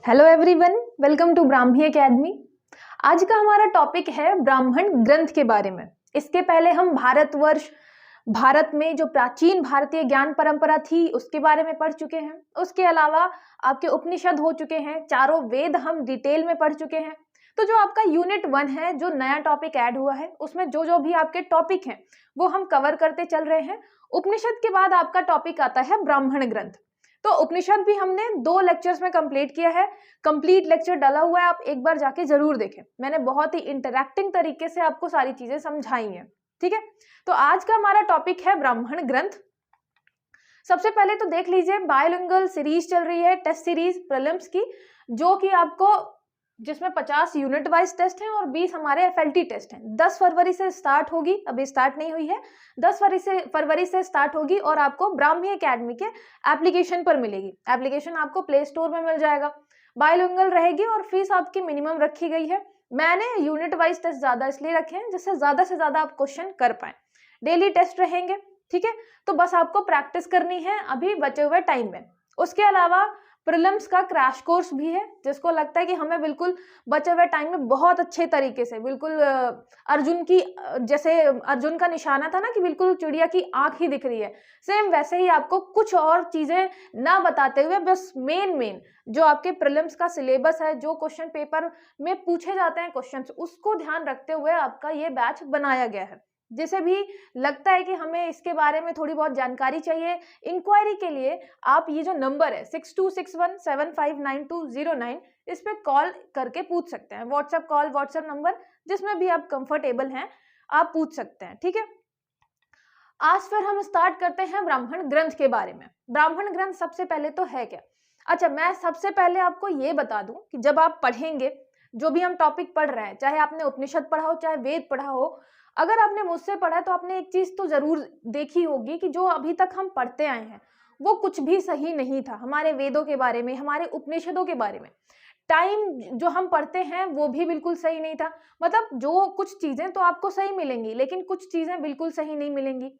Hello everyone, welcome to Brahmi academy. आज का हमारा टॉपिक है ब्राह्मण ग्रंथ के बारे में। इसके पहले हम भारतवर्ष, भारत में जो प्राचीन भारतीय ज्ञान परंपरा थी उसके बारे में पढ़ चुके हैं। उसके अलावा आपके उपनिषद हो चुके हैं, चारों वेद हम डिटेल में पढ़ चुके हैं। तो जो आपका यूनिट 1 है, जो नया टॉपिक ऐड हुआ है, उसमें जो जो भी आपके टॉपिक हैं वो हम कवर करते चल रहे हैं। उपनिषद के बाद आपका टॉपिक आता है ब्राह्मण ग्रंथ। तो उपनिषद भी हमने 2 लेक्चर्स में कंप्लीट किया है। कंप्लीट लेक्चर डाला हुआ है, आप एक बार जाके जरूर देखें। मैंने बहुत ही इंटरैक्टिंग तरीके से आपको सारी चीजें समझाई हैं। ठीक है, तो आज का हमारा टॉपिक है ब्राह्मण ग्रंथ। सबसे पहले तो देख लीजिए, बायलिंगुअल सीरीज चल रही है, टेस्ट सीरीज प्रीलिम्स की, जो कि आपको जिसमें 50 यूनिट वाइज टेस्ट हैं और 20 हमारे एफएलटी टेस्ट हैं। 10 फरवरी से स्टार्ट होगी, अभी स्टार्ट नहीं हुई है। 10 फरवरी से स्टार्ट होगी और आपको ब्राह्मी एकेडमी के एप्लीकेशन पर मिलेगी। एप्लीकेशन आपको प्ले स्टोर में मिल जाएगा। बायलिंगुअल रहेगी और फीस आपकी मिनिमम रखी गई है। मैंने यूनिट वाइज टेस्ट ज्यादा इसलिए रखे हैं जिससे ज्यादा से ज्यादा आप क्वेश्चन कर पाए। डेली टेस्ट रहेंगे, ठीक है। तो बस आपको प्रैक्टिस करनी है अभी बचे हुए टाइम में। उसके अलावा प्रीलिम्स का क्रैश कोर्स भी है, जिसको लगता है कि हमें बिल्कुल बचे हुए टाइम में बहुत अच्छे तरीके से, बिल्कुल अर्जुन की, जैसे अर्जुन का निशाना था ना कि बिल्कुल चिड़िया की आंख ही दिख रही है, सेम वैसे ही आपको कुछ और चीजें ना बताते हुए बस मेन जो आपके प्रीलिम्स का सिलेबस है, जो क्वेश्चन पेपर में पूछे जाते हैं क्वेश्चंस, उसको ध्यान रखते हुए आपका ये बैच बनाया गया है। जिसे भी लगता है कि हमें इसके बारे में थोड़ी बहुत जानकारी चाहिए, इंक्वायरी के लिए आप ये जो नंबर है 6261759209, इस पे कॉल करके पूछ सकते हैं। व्हाट्सएप कॉल, व्हाट्सएप नंबर, जिसमें भी आप कंफर्टेबल हैं आप पूछ सकते हैं। ठीक है, आज फिर हम स्टार्ट करते हैं ब्राह्मण ग्रंथ के बारे में। ब्राह्मण ग्रंथ सबसे पहले तो है क्या? अच्छा, मैं सबसे पहले आपको ये बता दूं कि जब आप पढ़ेंगे, जो भी हम टॉपिक पढ़ रहे हैं, चाहे आपने उपनिषद पढ़ा हो चाहे वेद पढ़ा हो, अगर आपने मुझसे पढ़ा है तो आपने एक चीज तो जरूर देखी होगी कि जो अभी तक हम पढ़ते आए हैं वो कुछ भी सही नहीं था। हमारे वेदों के बारे में, हमारे उपनिषदों के बारे में टाइम जो हम पढ़ते हैं वो भी बिल्कुल सही नहीं था। मतलब जो कुछ चीजें तो आपको सही मिलेंगी, लेकिन कुछ चीजें बिल्कुल सही नहीं मिलेंगी।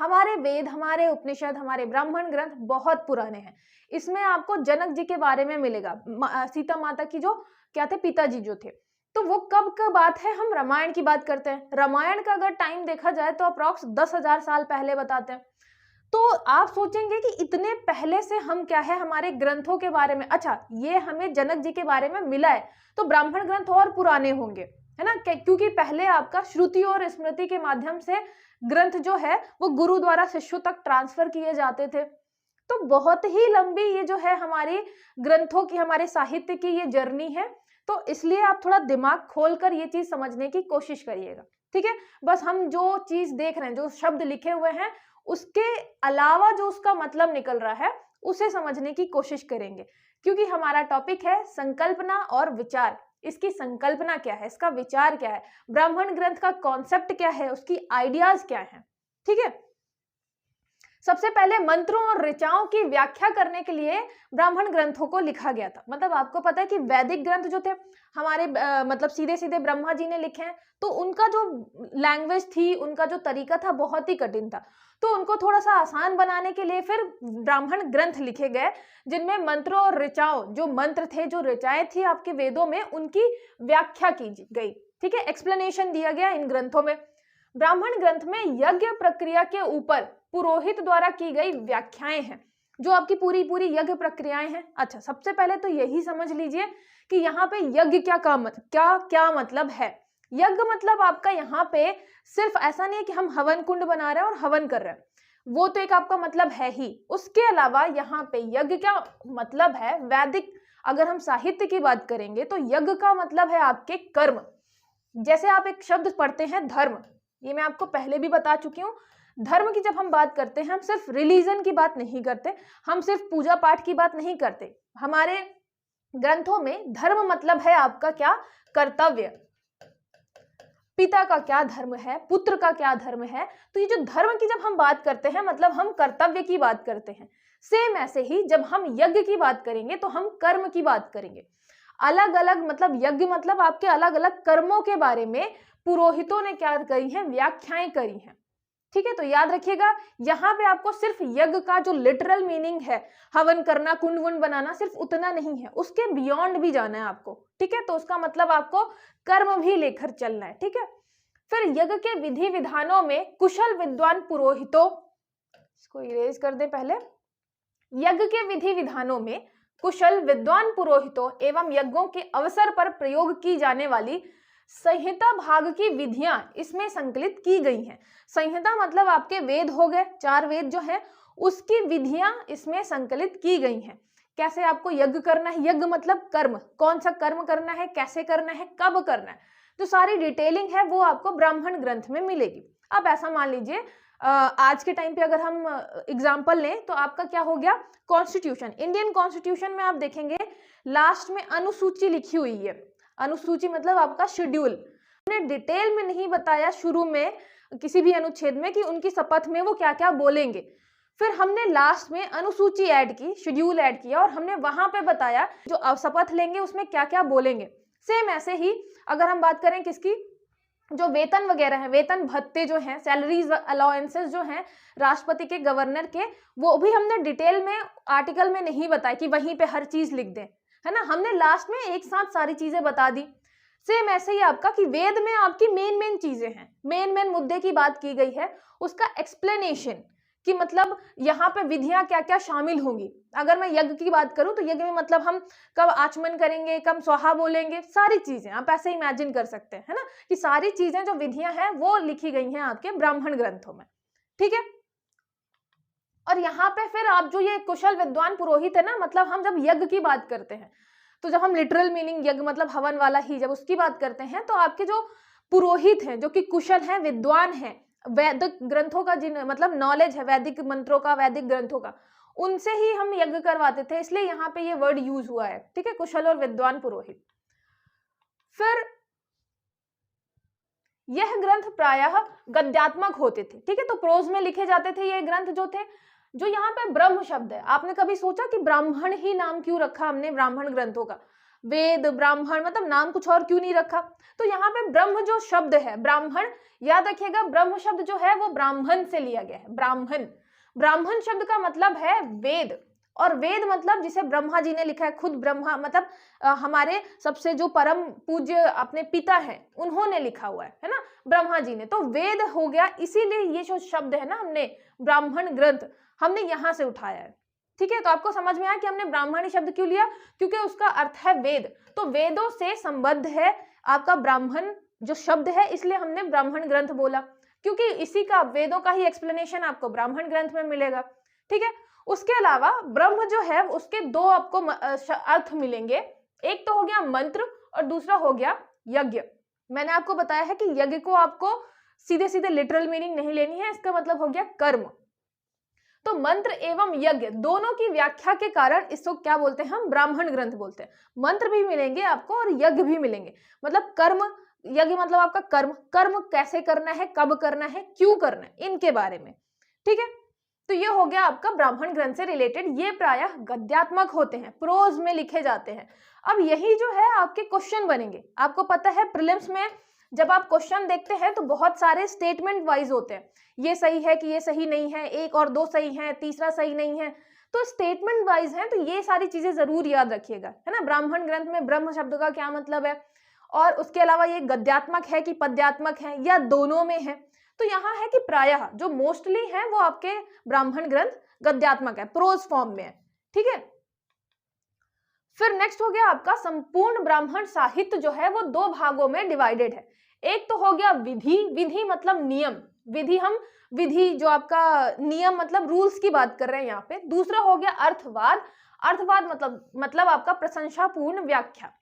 हमारे वेद, हमारे उपनिषद, हमारे ब्राह्मण ग्रंथ बहुत पुराने हैं। इसमें आपको जनक जी के बारे में मिलेगा, सीता माता की जो क्या थे, पिताजी जो थे। तो वो कब का बात है? हम रामायण की बात करते हैं। रामायण का अगर टाइम देखा जाए तो अप्रॉक्स 10,000 साल पहले बताते हैं। तो आप सोचेंगे कि इतने पहले से हम क्या है हमारे ग्रंथों के बारे में, अच्छा ये हमें जनक जी के बारे में मिला है तो ब्राह्मण ग्रंथ और पुराने होंगे, है ना? क्योंकि पहले आपका श्रुति और स्मृति के माध्यम से ग्रंथ जो है वो गुरु द्वारा शिष्यों तक ट्रांसफर किए जाते थे। तो बहुत ही लंबी ये जो है हमारी ग्रंथों की, हमारे साहित्य की ये जर्नी है। तो इसलिए आप थोड़ा दिमाग खोलकर ये चीज समझने की कोशिश करिएगा। ठीक है, बस हम जो चीज देख रहे हैं, जो शब्द लिखे हुए हैं, उसके अलावा जो उसका मतलब निकल रहा है उसे समझने की कोशिश करेंगे। क्योंकि हमारा टॉपिक है संकल्पना और विचार। इसकी संकल्पना क्या है, इसका विचार क्या है, ब्राह्मण ग्रंथ का कॉन्सेप्ट क्या है, उसकी आइडियाज क्या है। ठीक है, सबसे पहले मंत्रों और ऋचाओं की व्याख्या करने के लिए ब्राह्मण ग्रंथों को लिखा गया था। मतलब आपको पता है कि वैदिक ग्रंथ जो थे हमारे मतलब सीधे सीधे ब्रह्मा जी ने लिखे हैं, तो उनका जो लैंग्वेज थी, उनका जो तरीका था बहुत ही कठिन था। तो उनको थोड़ा सा आसान बनाने के लिए फिर ब्राह्मण ग्रंथ लिखे गए, जिनमें मंत्रों और ऋचाओं, जो मंत्र थे, जो ऋचाएं थी आपके वेदों में, उनकी व्याख्या की गई। ठीक है, एक्सप्लेनेशन दिया गया इन ग्रंथों में। ब्राह्मण ग्रंथ में यज्ञ प्रक्रिया के ऊपर पुरोहित द्वारा की गई व्याख्याएं हैं, जो आपकी पूरी पूरी यज्ञ प्रक्रियाएं हैं। अच्छा, सबसे पहले तो यही समझ लीजिए कि यहाँ पे यज्ञ क्या मतलब है। यज्ञ मतलब आपका यहाँ पे सिर्फ ऐसा नहीं है कि हम हवन कुंड बना रहे हैं और हवन कर रहे हैं, वो तो एक आपका मतलब है ही। उसके अलावा यहाँ पे यज्ञ क्या मतलब है, वैदिक अगर हम साहित्य की बात करेंगे तो यज्ञ का मतलब है आपके कर्म। जैसे आप एक शब्द पढ़ते हैं धर्म, ये मैं आपको पहले भी बता चुकी हूँ। धर्म की जब हम बात करते हैं, हम सिर्फ रिलीजन की बात नहीं करते, हम सिर्फ पूजा पाठ की बात नहीं करते। हमारे ग्रंथों में धर्म मतलब है आपका क्या, कर्तव्य। पिता का क्या धर्म है, पुत्र का क्या धर्म है। तो ये जो धर्म की जब हम बात करते हैं, मतलब हम कर्तव्य की बात करते हैं। सेम ऐसे ही जब हम यज्ञ की बात करेंगे तो हम कर्म की बात करेंगे। अलग अलग मतलब यज्ञ मतलब आपके अलग अलग कर्मों के बारे में पुरोहितों ने क्या करी है, व्याख्याएं करी हैं। ठीक है, तो याद रखिएगा यहाँ पे आपको सिर्फ यज्ञ का जो लिटरल मीनिंग है, हवन करना, कुंड वुंड बनाना, सिर्फ उतना नहीं है, उसके बियॉन्ड भी जाना है आपको। ठीक है, तो उसका मतलब आपको कर्म भी लेकर चलना है। ठीक है, फिर यज्ञ के विधि विधानों में कुशल विद्वान पुरोहितों, इसको इरेज कर दे पहले, यज्ञ के विधि विधानों में कुशल विद्वान पुरोहितों एवं यज्ञों के अवसर पर प्रयोग की जाने वाली संहिता भाग की विधियां इसमें संकलित की गई हैं। संहिता मतलब आपके वेद हो गए, 4 वेद जो है उसकी विधियां इसमें संकलित की गई हैं। कैसे आपको यज्ञ करना है, यज्ञ मतलब कर्म, कौन सा कर्म करना है, कैसे करना है, कब करना है, जो सारी डिटेलिंग है वो आपको ब्राह्मण ग्रंथ में मिलेगी। अब ऐसा मान लीजिए आज के टाइम पे अगर हम एग्जाम्पल लें तो आपका क्या हो गया, कॉन्स्टिट्यूशन, इंडियन कॉन्स्टिट्यूशन में आप देखेंगे लास्ट में अनुसूची लिखी हुई है। अनुसूची मतलब आपका शेड्यूल। हमने डिटेल में नहीं बताया शुरू में किसी भी अनुच्छेद में कि उनकी शपथ में वो क्या क्या बोलेंगे, फिर हमने लास्ट में अनुसूची ऐड की, शेड्यूल ऐड किया और हमने वहां पे बताया जो शपथ लेंगे उसमें क्या क्या बोलेंगे। सेम ऐसे ही अगर हम बात करें किसकी, जो वेतन वगैरह है, वेतन भत्ते जो हैं, सैलरीज अलाउंसेस जो हैं राष्ट्रपति के, गवर्नर के, वो भी हमने डिटेल में आर्टिकल में नहीं बताया कि वहीं पे हर चीज लिख दें, है ना, हमने लास्ट में एक साथ सारी चीजें बता दी। सेम ऐसे ही आपका कि वेद में आपकी मेन चीजें हैं, मेन मुद्दे की बात की गई है, उसका एक्सप्लेनेशन कि मतलब यहाँ पे विधियां क्या क्या शामिल होंगी। अगर मैं यज्ञ की बात करूं तो यज्ञ में मतलब हम कब आचमन करेंगे, कब स्वाहा बोलेंगे, सारी चीजें आप ऐसे इमेजिन कर सकते हैं, है ना, कि सारी चीजें जो विधियां हैं वो लिखी गई हैं आपके ब्राह्मण ग्रंथों में। ठीक है, और यहाँ पे फिर आप जो ये कुशल विद्वान पुरोहित है ना, मतलब हम जब यज्ञ की बात करते हैं तो जब हम लिटरल मीनिंग यज्ञ मतलब हवन वाला ही जब उसकी बात करते हैं तो आपके जो पुरोहित हैं जो कि कुशल हैं, विद्वान हैं, वैदिक ग्रंथों का जिन मतलब नॉलेज है, वैदिक मंत्रों का, वैदिक ग्रंथों का, उनसे ही हम यज्ञ करवाते थे, इसलिए यहाँ पे ये वर्ड यूज हुआ है। ठीक है, कुशल और विद्वान पुरोहित। फिर यह ग्रंथ प्रायः गद्यात्मक होते थे। ठीक है, तो प्रोज में लिखे जाते थे ये ग्रंथ जो थे। जो यहाँ पे ब्रह्म शब्द है, आपने कभी सोचा कि ब्राह्मण ही नाम क्यों रखा हमने ब्राह्मण ग्रंथों का, वेद ब्राह्मण मतलब नाम कुछ और क्यों नहीं रखा। तो यहाँ पे ब्रह्म जो शब्द है, ब्राह्मण, याद रखिएगा ब्रह्म शब्द जो है वो ब्राह्मण से लिया गया है। ब्राह्मण, ब्राह्मण शब्द का मतलब है वेद, और वेद मतलब जिसे ब्रह्मा जी ने लिखा है, खुद ब्रह्मा मतलब हमारे सबसे जो परम पूज्य अपने पिता हैं उन्होंने लिखा हुआ है ना, ब्रह्मा जी ने, तो वेद हो गया। इसीलिए ये जो शब्द है ना, हमने ब्राह्मण ग्रंथ हमने यहां से उठाया है। ठीक है, तो आपको समझ में आया कि हमने ब्राह्मणी शब्द क्यों लिया, क्योंकि उसका अर्थ है वेद, तो वेदों से संबद्ध है आपका ब्राह्मण जो शब्द है, इसलिए हमने ब्राह्मण ग्रंथ बोला, क्योंकि इसी का वेदों का ही एक्सप्लेनेशन आपको ब्राह्मण ग्रंथ में मिलेगा। ठीक है, उसके अलावा ब्रह्म जो है उसके 2 आपको अर्थ मिलेंगे, एक तो हो गया मंत्र और दूसरा हो गया यज्ञ। मैंने आपको बताया है कि यज्ञ को आपको सीधे सीधे लिटरल मीनिंग नहीं लेनी है, इसका मतलब हो गया कर्म। तो मंत्र एवं यज्ञ दोनों की व्याख्या के कारण इसको क्या बोलते हैं, हम ब्राह्मण ग्रंथ बोलते हैं। मंत्र भी मिलेंगे आपको और यज्ञ भी मिलेंगे, मतलब कर्म, यज्ञ मतलब आपका कर्म, कर्म कैसे करना है, कब करना है, क्यों करना है, इनके बारे में। ठीक है, तो ये हो गया आपका ब्राह्मण ग्रंथ से रिलेटेड। ये प्रायः गद्यात्मक होते हैं, प्रोज में लिखे जाते हैं। अब यही जो है आपके क्वेश्चन बनेंगे। आपको पता है प्रीलिम्स में जब आप क्वेश्चन देखते हैं तो बहुत सारे स्टेटमेंट वाइज होते हैं, ये सही है कि ये सही नहीं है, 1 और 2 सही है, तीसरा सही नहीं है, तो स्टेटमेंट वाइज है, तो ये सारी चीजें जरूर याद रखिएगा, है ना। ब्राह्मण ग्रंथ में ब्रह्म शब्द का क्या मतलब है, और उसके अलावा ये गद्यात्मक है कि पद्यात्मक है या दोनों में है। तो यहाँ है कि प्रायः जो मोस्टली है वो आपके ब्राह्मण ग्रंथ गद्यात्मक है, प्रोज फॉर्म में है। ठीक है, फिर नेक्स्ट हो गया आपका संपूर्ण ब्राह्मण साहित्य जो है वो 2 भागों में डिवाइडेड है। एक तो हो गया विधि, विधि मतलब नियम, विधि हम विधि जो आपका नियम मतलब रूल्स की बात कर रहे हैं यहाँ पे। दूसरा हो गया अर्थवाद, अर्थवाद मतलब आपका प्रशंसापूर्ण व्याख्या।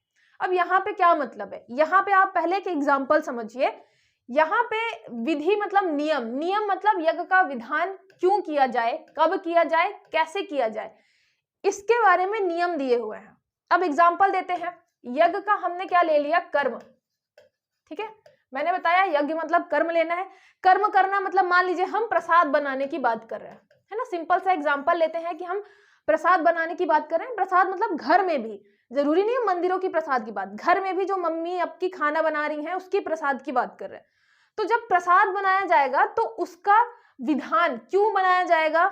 अब यहाँ पे क्या मतलब है, यहाँ पे आप पहले के एग्जाम्पल समझिए। यहाँ पे विधि मतलब नियम, नियम मतलब यज्ञ का विधान क्यों किया जाए, कब किया जाए, कैसे किया जाए, इसके बारे में नियम दिए हुए हैं। अब एग्जाम्पल देते हैं, यज्ञ का हमने क्या ले लिया, कर्म। ठीक है, मैंने बताया यज्ञ मतलब कर्म लेना है, कर्म करना मतलब मान लीजिए हम प्रसाद बनाने की बात कर रहे हैं, है ना। सिंपल सा एग्जाम्पल लेते हैं कि हम प्रसाद बनाने की बात कर रहे हैं। प्रसाद मतलब घर में भी, जरूरी नहीं है मंदिरों की प्रसाद की बात, घर में भी जो मम्मी आपकी खाना बना रही हैं उसकी प्रसाद की बात कर रहे हैं। तो जब प्रसाद बनाया जाएगा तो उसका विधान क्यों बनाया जाएगा,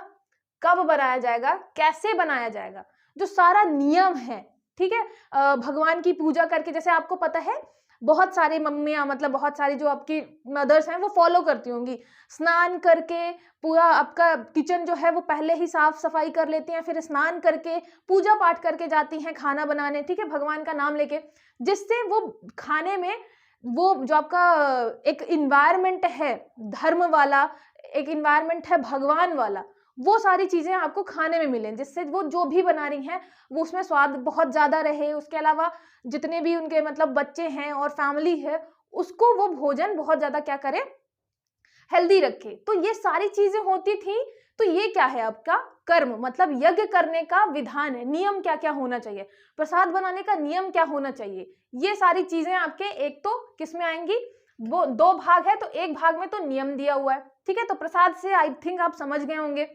कब बनाया जाएगा, कैसे बनाया जाएगा, जो सारा नियम है, ठीक है। भगवान की पूजा करके, जैसे आपको पता है बहुत सारी मम्मियाँ, मतलब बहुत सारी जो आपकी मदर्स हैं वो फॉलो करती होंगी, स्नान करके पूरा आपका किचन जो है वो पहले ही साफ सफाई कर लेती हैं, फिर स्नान करके पूजा पाठ करके जाती हैं खाना बनाने, ठीक है, भगवान का नाम लेके, जिससे वो खाने में वो जो आपका एक इन्वायरमेंट है धर्म वाला, एक इन्वायरमेंट है भगवान वाला, वो सारी चीजें आपको खाने में मिलें, जिससे वो जो भी बना रही हैं वो उसमें स्वाद बहुत ज्यादा रहे। उसके अलावा जितने भी उनके मतलब बच्चे हैं और फैमिली है, उसको वो भोजन बहुत ज्यादा क्या करे, हेल्दी रखे। तो ये सारी चीजें होती थी। तो ये क्या है आपका कर्म, मतलब यज्ञ करने का विधान है, नियम क्या क्या होना चाहिए, प्रसाद बनाने का नियम क्या होना चाहिए, ये सारी चीजें आपके एक तो किसमें आएंगी, वो दो भाग है तो एक भाग में तो नियम दिया हुआ है, ठीक है। तो प्रसाद से आई थिंक आप समझ गए होंगे।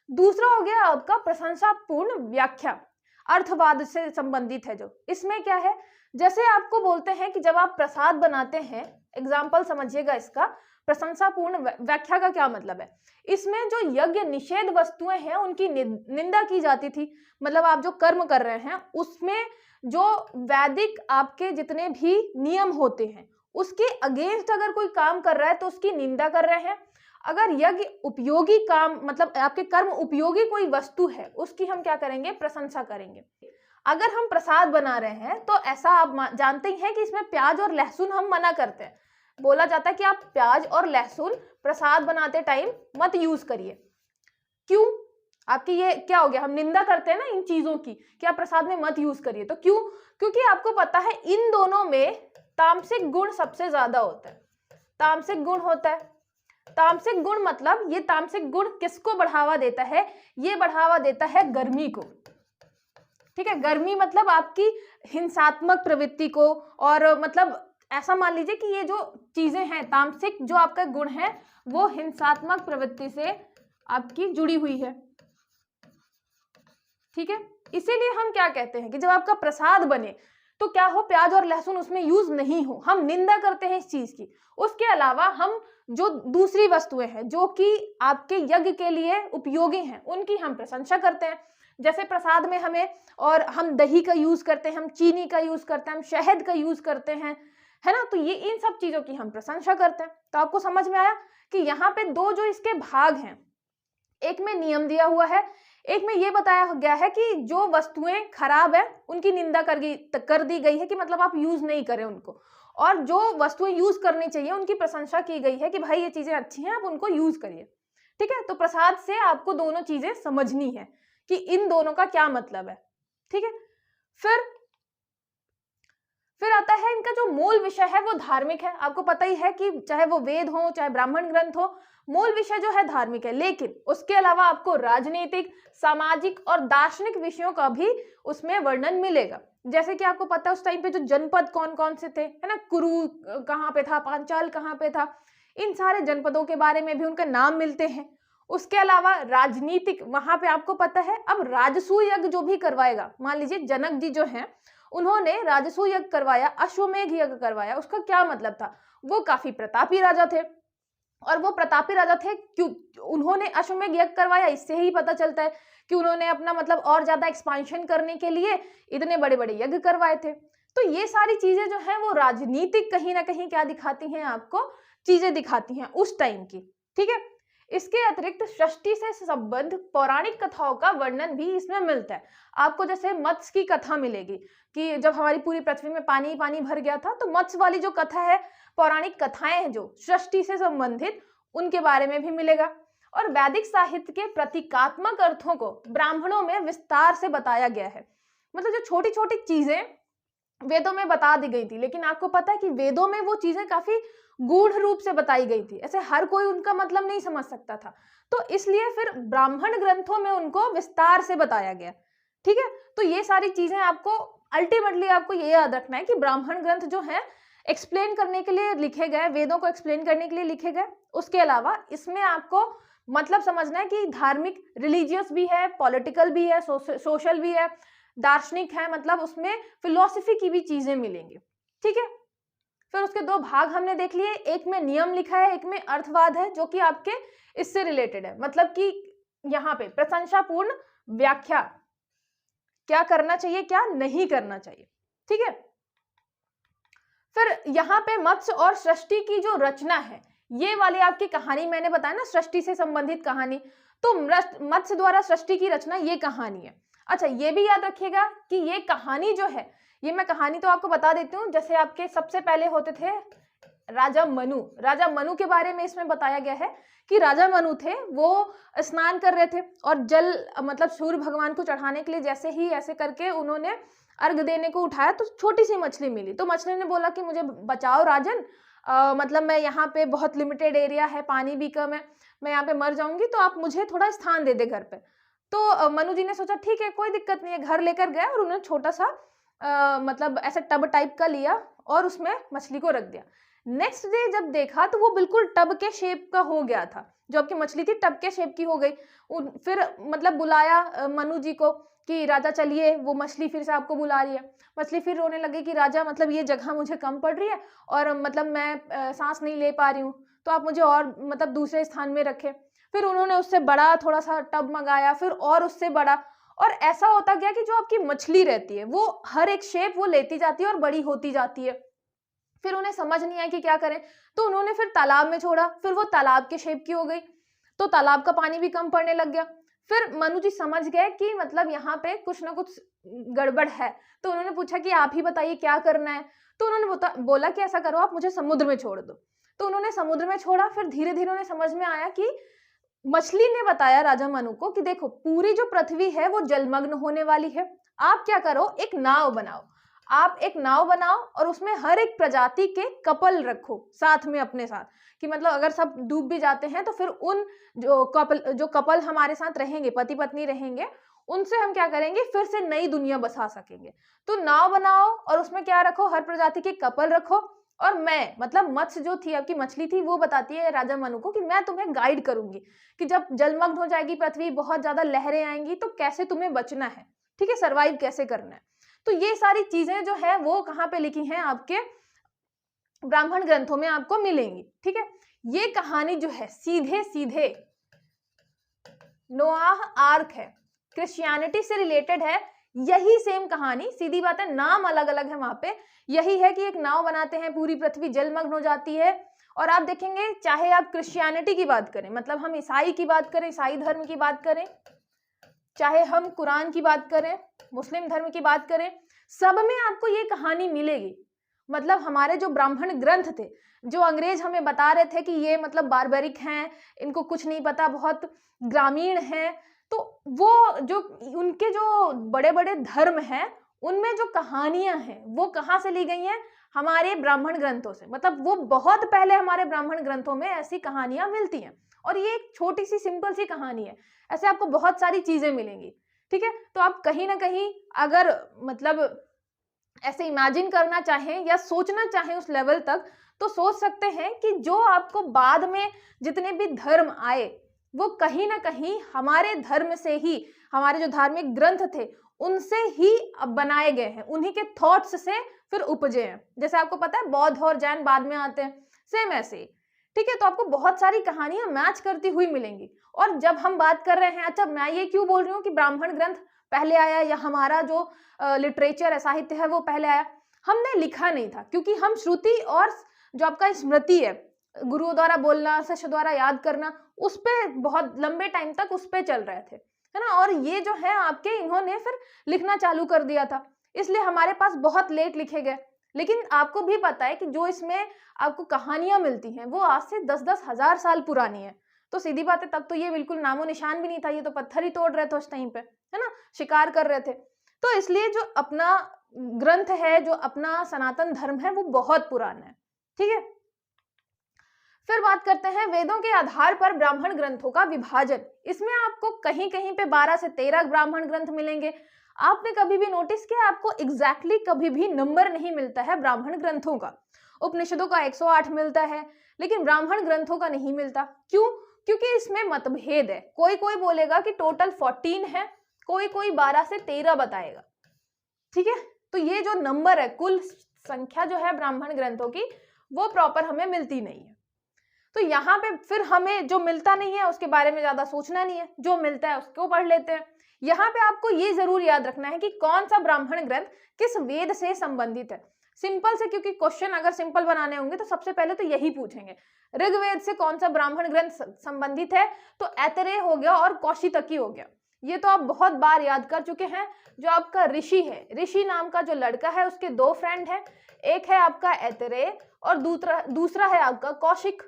दूसरा हो गया आपका प्रशंसापूर्ण व्याख्या, अर्थवाद से संबंधित है जो, इसमें क्या है, जैसे आपको बोलते हैं कि जब आप प्रसाद बनाते हैं, एग्जाम्पल समझिएगा इसका, प्रशंसापूर्ण व्याख्या का क्या मतलब है, इसमें जो यज्ञ निषेध वस्तुएं हैं उनकी निंदा की जाती थी। मतलब आप जो कर्म कर रहे हैं उसमें जो वैदिक आपके जितने भी नियम होते हैं उसके अगेंस्ट अगर कोई काम कर रहा है तो उसकी निंदा कर रहे हैं। अगर यज्ञ उपयोगी काम, मतलब आपके कर्म उपयोगी कोई वस्तु है, उसकी हम क्या करेंगे, प्रशंसा करेंगे। अगर हम प्रसाद बना रहे हैं तो ऐसा आप जानते ही हैं कि इसमें प्याज और लहसुन हम मना करते हैं, बोला जाता है कि आप प्याज और लहसुन प्रसाद बनाते टाइम मत यूज करिए। क्यों, आपकी ये क्या हो गया, हम निंदा करते हैं ना इन चीजों की कि आप प्रसाद में मत यूज करिए। तो क्यों, क्योंकि आपको पता है इन दोनों में तामसिक गुण सबसे ज्यादा होता है, तामसिक गुण होता है। तामसिक गुण मतलब ये तामसिक गुण किसको बढ़ावा देता है, ये बढ़ावा देता है गर्मी को, ठीक है। गर्मी मतलब आपकी हिंसात्मक प्रवृत्ति को, और मतलब ऐसा मान लीजिए कि ये जो चीजें हैं तामसिक जो आपका गुण है वो हिंसात्मक प्रवृत्ति से आपकी जुड़ी हुई है, ठीक है। इसीलिए हम क्या कहते हैं कि जब आपका प्रसाद बने तो क्या हो, प्याज और लहसुन उसमें यूज नहीं हो, हम निंदा करते हैं इस चीज की। उसके अलावा हम जो दूसरी वस्तुएं हैं जो कि आपके यज्ञ के लिए उपयोगी हैं उनकी हम प्रशंसा करते हैं। जैसे प्रसाद में हमें, और हम दही का यूज करते हैं, हम चीनी का यूज करते हैं, हम शहद का यूज करते हैं, है ना। तो ये इन सब चीजों की हम प्रशंसा करते हैं। तो आपको समझ में आया कि यहाँ पे दो जो इसके भाग हैं, एक में नियम दिया हुआ है, एक में ये बताया गया है कि जो वस्तुएं खराब है उनकी निंदा कर दी गई है कि मतलब आप यूज नहीं करें उनको, और जो वस्तुएं यूज करनी चाहिए उनकी प्रशंसा की गई है कि भाई ये चीजें अच्छी हैं, आप उनको यूज करिए, ठीक है। तो प्रसाद से आपको दोनों चीजें समझनी है कि इन दोनों का क्या मतलब है, ठीक है। फिर आता है इनका जो मूल विषय है वो धार्मिक है। आपको पता ही है कि चाहे वो वेद हो चाहे ब्राह्मण ग्रंथ हो, मूल विषय जो है धार्मिक है, लेकिन उसके अलावा आपको राजनीतिक, सामाजिक और दार्शनिक विषयों का भी उसमें वर्णन मिलेगा। जैसे कि आपको पता है उस टाइम पे जो जनपद कौन कौन से थे, है ना, कुरु कहाँ पे था, पांचाल कहाँ पे था, इन सारे जनपदों के बारे में भी उनके नाम मिलते हैं। उसके अलावा राजनीतिक, वहां पे आपको पता है अब राजसूय यज्ञ जो भी करवाएगा, मान लीजिए जनक जी जो है उन्होंने राजसूय यज्ञ करवाया, अश्वमेध यज्ञ करवाया, उसका क्या मतलब था, वो काफी प्रतापी राजा थे, और वो प्रतापी राजा थे क्यों, उन्होंने अश्वमेध यज्ञ करवाया, इससे ही पता चलता है कि उन्होंने अपना मतलब और ज्यादा एक्सपांशन करने के लिए इतने बड़े बड़े यज्ञ करवाए थे। तो ये सारी चीजें जो है वो राजनीतिक कहीं ना कहीं क्या दिखाती हैं, आपको चीजें दिखाती हैं उस टाइम की, ठीक है। इसके अतिरिक्त सृष्टि से संबद्ध पौराणिक कथाओं का वर्णन भी इसमें मिलता है। आपको जैसे मत्स्य की कथा मिलेगी कि जब हमारी पूरी पृथ्वी में पानी पानी भर गया था, तो मत्स्य वाली जो कथा है, पौराणिक कथाएं हैं जो सृष्टि से संबंधित, उनके बारे में भी मिलेगा। और वैदिक साहित्य के प्रतीकात्मक अर्थों को ब्राह्मणों में विस्तार से बताया गया है। मतलब जो छोटी छोटी चीजें वेदों में बता दी गई थी, लेकिन आपको पता है कि वेदों में वो चीजें काफी गूढ़ रूप से बताई गई थी, ऐसे हर कोई उनका मतलब नहीं समझ सकता था, तो इसलिए फिर ब्राह्मण ग्रंथों में उनको विस्तार से बताया गया, ठीक है। तो ये सारी चीजें आपको अल्टीमेटली आपको ये याद रखना है कि ब्राह्मण ग्रंथ जो है एक्सप्लेन करने के लिए लिखे गए, वेदों को एक्सप्लेन करने के लिए लिखे गए। उसके अलावा इसमें आपको मतलब समझना है कि धार्मिक, रिलीजियस भी है, पॉलिटिकल भी है, सोशल भी है, दार्शनिक है, मतलब उसमें फिलॉसफी की भी चीजें मिलेंगी, ठीक है। फिर उसके दो भाग हमने देख लिए, एक में नियम लिखा है, एक में अर्थवाद है, जो कि आपके इससे रिलेटेड है, मतलब कि यहाँ पे प्रशंसापूर्ण व्याख्या, क्या करना चाहिए क्या नहीं करना चाहिए, ठीक है। फिर यहाँ पे मत्स्य और सृष्टि की जो रचना है, ये वाली आपकी कहानी मैंने बताया ना, सृष्टि से संबंधित कहानी, तो मत्स्य द्वारा सृष्टि की रचना ये कहानी है। अच्छा, ये भी याद रखिएगा कि ये कहानी जो है, ये मैं कहानी तो आपको बता देती हूँ, जैसे आपके सबसे पहले होते थे राजा मनु। राजा मनु के बारे में इसमें बताया गया है कि राजा मनु थे, वो स्नान कर रहे थे और जल मतलब सूर्य भगवान को चढ़ाने के लिए जैसे ही ऐसे करके उन्होंने अर्घ देने को उठाया तो छोटी सी मछली मिली। तो मछली ने बोला कि मुझे बचाओ राजन, मतलब मैं यहाँ पे बहुत लिमिटेड एरिया है, पानी भी कम है, मैं यहाँ पे मर जाऊंगी, तो आप मुझे थोड़ा स्थान दे दे घर पे। तो मनु जी ने सोचा ठीक है कोई दिक्कत नहीं है, घर लेकर गया और उन्होंने छोटा सा मतलब ऐसे टब टाइप का लिया और उसमें मछली को रख दिया। नेक्स्ट डे जब देखा तो वो बिल्कुल टब के शेप का हो गया था, जो आपकी मछली थी टब के शेप की हो गई। फिर मतलब बुलाया मनु जी को कि राजा चलिए, वो मछली फिर से आपको बुला रही है। मछली फिर रोने लगी कि राजा मतलब ये जगह मुझे कम पड़ रही है और मतलब मैं सांस नहीं ले पा रही हूँ, तो आप मुझे और मतलब दूसरे स्थान में रखें। फिर उन्होंने उससे बड़ा थोड़ा सा टब मंगाया, फिर और उससे बड़ा, और ऐसा होता गया कि जो आपकी मछली रहती है वो हर एक शेप वो लेती जाती है और बड़ी होती जाती है। फिर उन्हें समझ नहीं आया कि क्या करें, तो उन्होंने फिर तालाब में छोड़ा, फिर वो तालाब के शेप की हो गई, तो तालाब का पानी भी कम पड़ने लग गया। फिर मनु जी समझ गए कि मतलब यहाँ पे कुछ ना कुछ गड़बड़ है, तो उन्होंने पूछा कि आप ही बताइए क्या करना है। तो उन्होंने बोला कि ऐसा करो, आप मुझे समुद्र में छोड़ दो। तो उन्होंने समुद्र में छोड़ा। फिर धीरे धीरे उन्हें समझ में आया कि मछली ने बताया राजा मनु को कि देखो पूरी जो पृथ्वी है वो जलमग्न होने वाली है, आप क्या करो एक नाव बनाओ, आप एक नाव बनाओ और उसमें हर एक प्रजाति के कपल रखो साथ में अपने साथ, कि मतलब अगर सब डूब भी जाते हैं तो फिर उन जो कपल हमारे साथ रहेंगे, पति पत्नी रहेंगे, उनसे हम क्या करेंगे फिर से नई दुनिया बसा सकेंगे। तो नाव बनाओ और उसमें क्या रखो, हर प्रजाति के कपल रखो, और मैं मतलब मत्स्य जो थी आपकी मछली थी वो बताती है राजा मनु को कि मैं तुम्हें गाइड करूंगी कि जब जलमग्न हो जाएगी पृथ्वी, बहुत ज्यादा लहरें आएंगी, तो कैसे तुम्हें बचना है, ठीक है, सरवाइव कैसे करना है। तो ये सारी चीजें जो है वो कहाँ पे लिखी हैं, आपके ब्राह्मण ग्रंथों में आपको मिलेंगी, ठीक है। ये कहानी जो है सीधे सीधे नोआह आर्क है, क्रिश्चियनिटी से रिलेटेड है। यही सेम कहानी, सीधी बात है, नाम अलग अलग है वहां पे। यही है कि एक नाव बनाते हैं, पूरी पृथ्वी जलमग्न हो जाती है। और आप देखेंगे चाहे आप क्रिश्चियनिटी की बात करें, मतलब हम ईसाई की बात करें, ईसाई धर्म की बात करें, चाहे हम कुरान की बात करें, मुस्लिम धर्म की बात करें, सब में आपको ये कहानी मिलेगी। मतलब हमारे जो ब्राह्मण ग्रंथ थे, जो अंग्रेज हमें बता रहे थे कि ये मतलब बारबरिक हैं, इनको कुछ नहीं पता, बहुत ग्रामीण हैं, तो वो जो उनके जो बड़े बड़े धर्म हैं उनमें जो कहानियां हैं वो कहाँ से ली गई हैं, हमारे ब्राह्मण ग्रंथों से। मतलब वो बहुत पहले हमारे ब्राह्मण ग्रंथों में ऐसी कहानियां मिलती हैं, और ये एक छोटी सी सिंपल सी कहानी है। ऐसे आपको बहुत सारी चीजें मिलेंगी, ठीक है। तो आप कहीं ना कहीं अगर मतलब ऐसे इमेजिन करना चाहें या सोचना चाहें उस लेवल तक, तो सोच सकते हैं कि जो आपको बाद में जितने भी धर्म आए वो कहीं ना कहीं हमारे धर्म से ही, हमारे जो धार्मिक ग्रंथ थे उनसे ही बनाए गए हैं, उन्हीं के थॉट्स से फिर उपजे हैं। जैसे आपको पता है बौद्ध और जैन बाद में आते हैं, सेम ऐसे ही, ठीक है। तो आपको बहुत सारी कहानियां मैच करती हुई मिलेंगी। और जब हम बात कर रहे हैं, अच्छा मैं ये क्यों बोल रही हूँ कि ब्राह्मण ग्रंथ पहले आया या हमारा जो लिटरेचर है, साहित्य है, वो पहले आया, हमने लिखा नहीं था, क्योंकि हम श्रुति और जो आपका स्मृति है, गुरुओं द्वारा बोलना, शिष्य द्वारा याद करना, उस पे बहुत लंबे टाइम तक उस पे चल रहे थे, है ना। और ये जो है आपके इन्होंने फिर लिखना चालू कर दिया था, इसलिए हमारे पास बहुत लेट लिखे गए। लेकिन आपको भी पता है कि जो इसमें आपको कहानियां मिलती हैं वो आज से 10-10 हजार साल पुरानी है। तो सीधी बात है, तब तो ये बिल्कुल नामो निशान भी नहीं था, ये तो पत्थर ही तोड़ रहे थे उस टाइम पे, है ना, शिकार कर रहे थे। तो इसलिए जो अपना ग्रंथ है, जो अपना सनातन धर्म है, वो बहुत पुराना है, ठीक है। फिर बात करते हैं वेदों के आधार पर ब्राह्मण ग्रंथों का विभाजन। इसमें आपको कहीं कहीं पे 12 से 13 ब्राह्मण ग्रंथ मिलेंगे। आपने कभी भी नोटिस किया, आपको एग्जैक्टली कभी भी नंबर नहीं मिलता है ब्राह्मण ग्रंथों का। उपनिषदों का 108 मिलता है, लेकिन ब्राह्मण ग्रंथों का नहीं मिलता। क्यों? क्योंकि इसमें मतभेद है। कोई कोई बोलेगा कि टोटल 14 है, कोई कोई 12 से 13 बताएगा, ठीक है। तो ये जो नंबर है, कुल संख्या जो है ब्राह्मण ग्रंथों की वो प्रॉपर हमें मिलती नहीं है। तो यहाँ पे फिर हमें जो मिलता नहीं है उसके बारे में ज्यादा सोचना नहीं है, जो मिलता है उसको पढ़ लेते हैं। यहाँ पे आपको ये जरूर याद रखना है कि कौन सा ब्राह्मण ग्रंथ किस वेद से संबंधित है। सिंपल से, क्योंकि क्वेश्चन अगर सिंपल बनाने होंगे तो सबसे पहले तो यही पूछेंगे, ऋग्वेद से कौन सा ब्राह्मण ग्रंथ संबंधित है, तो ऐतरेय हो गया और कौशितकी हो गया। ये तो आप बहुत बार याद कर चुके हैं। जो आपका ऋषि है, ऋषि नाम का जो लड़का है उसके दो फ्रेंड है, एक है आपका ऐतरेय और दूसरा है आपका कौशिक।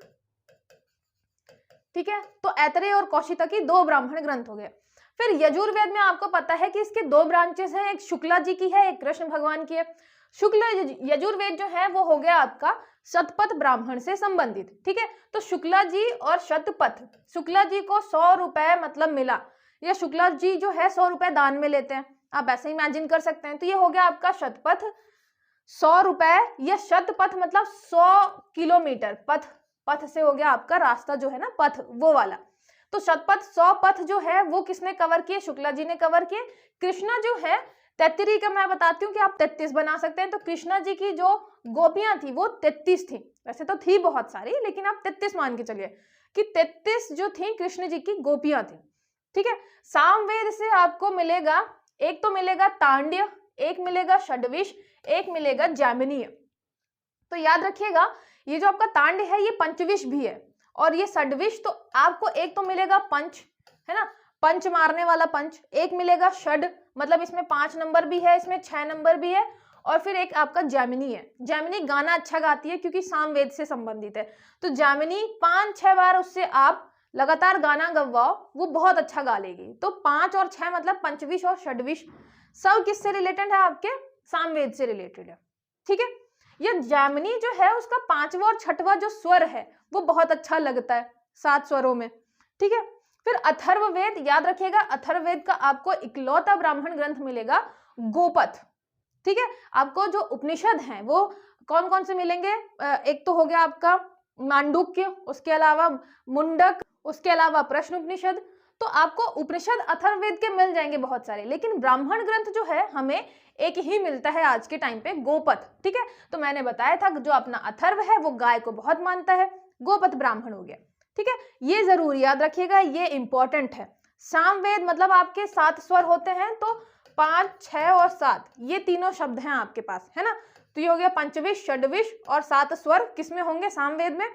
ठीक है, तो ऐतरेय और कौशितकी दो ब्राह्मण ग्रंथ हो गए। फिर यजुर्वेद में आपको पता है कि इसके दो ब्रांचेस हैं, एक शुक्ला जी की है, एक कृष्ण भगवान की है। शुक्ल यजुर्वेद जो है वो हो गया आपका शतपथ ब्राह्मण से संबंधित। ठीक है, तो शुक्ला जी और शतपथ, शुक्ला जी को 100 रुपए मतलब मिला, या शुक्ला जी जो है 100 रुपए दान में लेते हैं, आप ऐसे इमेजिन कर सकते हैं। तो ये हो गया आपका शतपथ 100 रुपए, या शतपथ मतलब 100 किलोमीटर, पथ से हो गया आपका रास्ता जो है ना, पथ वो वाला। तो शतपथ 100 पथ जो है वो किसने कवर किए, शुक्ला जी ने कवर किए। कृष्णा जो है 33 का मैं बताती हूँ कि आप 33 बना सकते हैं। तो कृष्णा जी की जो गोपियां थी वो 33 थी, वैसे तो थी बहुत सारी लेकिन आप 33 मान के चलिए कि 33 जो थी कृष्ण जी की गोपियां थी। ठीक है, सामवेद से आपको मिलेगा, एक तो मिलेगा तांड्य, एक मिलेगा षड्विश, एक मिलेगा जैमिनीय। तो याद रखिएगा ये जो आपका तांड्य है ये पंचविश भी है, और ये षड्विश तो आपको एक तो मिलेगा पंच, है ना, पंच मारने वाला पंच, एक मिलेगा षड मतलब इसमें 5 नंबर भी है, इसमें 6 नंबर भी है, और फिर एक आपका जैमिनी है। जैमिनी गाना अच्छा गाती है क्योंकि सामवेद से संबंधित है, तो जैमिनी 5-6 बार उससे आप लगातार गाना गवाओ, वो बहुत अच्छा गा लेगी। तो 5 और 6 मतलब पंचविश और षड्विश सब किससे रिलेटेड है, आपके सामवेद से रिलेटेड है। ठीक है, ये जैमिनी जो है उसका 5वां और 6वां जो स्वर है वो बहुत अच्छा लगता है 7 स्वरों में। ठीक है, फिर अथर्ववेद, याद रखिएगा अथर्ववेद का आपको इकलौता ब्राह्मण ग्रंथ मिलेगा गोपथ। ठीक है, आपको जो उपनिषद हैं वो कौन कौन से मिलेंगे, एक तो हो गया आपका मांडुक्य, उसके अलावा मुंडक, उसके अलावा प्रश्न उपनिषद। तो आपको उपनिषद अथर्ववेद के मिल जाएंगे बहुत सारे, लेकिन ब्राह्मण ग्रंथ जो है हमें एक ही मिलता है आज के टाइम पे, गोपथ। ठीक है, तो मैंने बताया था जो अपना अथर्व है वो गाय को बहुत मानता है, गोपथ ब्राह्मण हो गया। ठीक है, ये जरूर याद रखिएगा, ये इंपॉर्टेंट है। सामवेद मतलब आपके 7 स्वर होते हैं, तो 5, 6 और 7 ये तीनों शब्द हैं आपके पास, है ना। तो ये हो गया पंचविश, षड्विश और 7 स्वर किसमें होंगे, सामवेद में।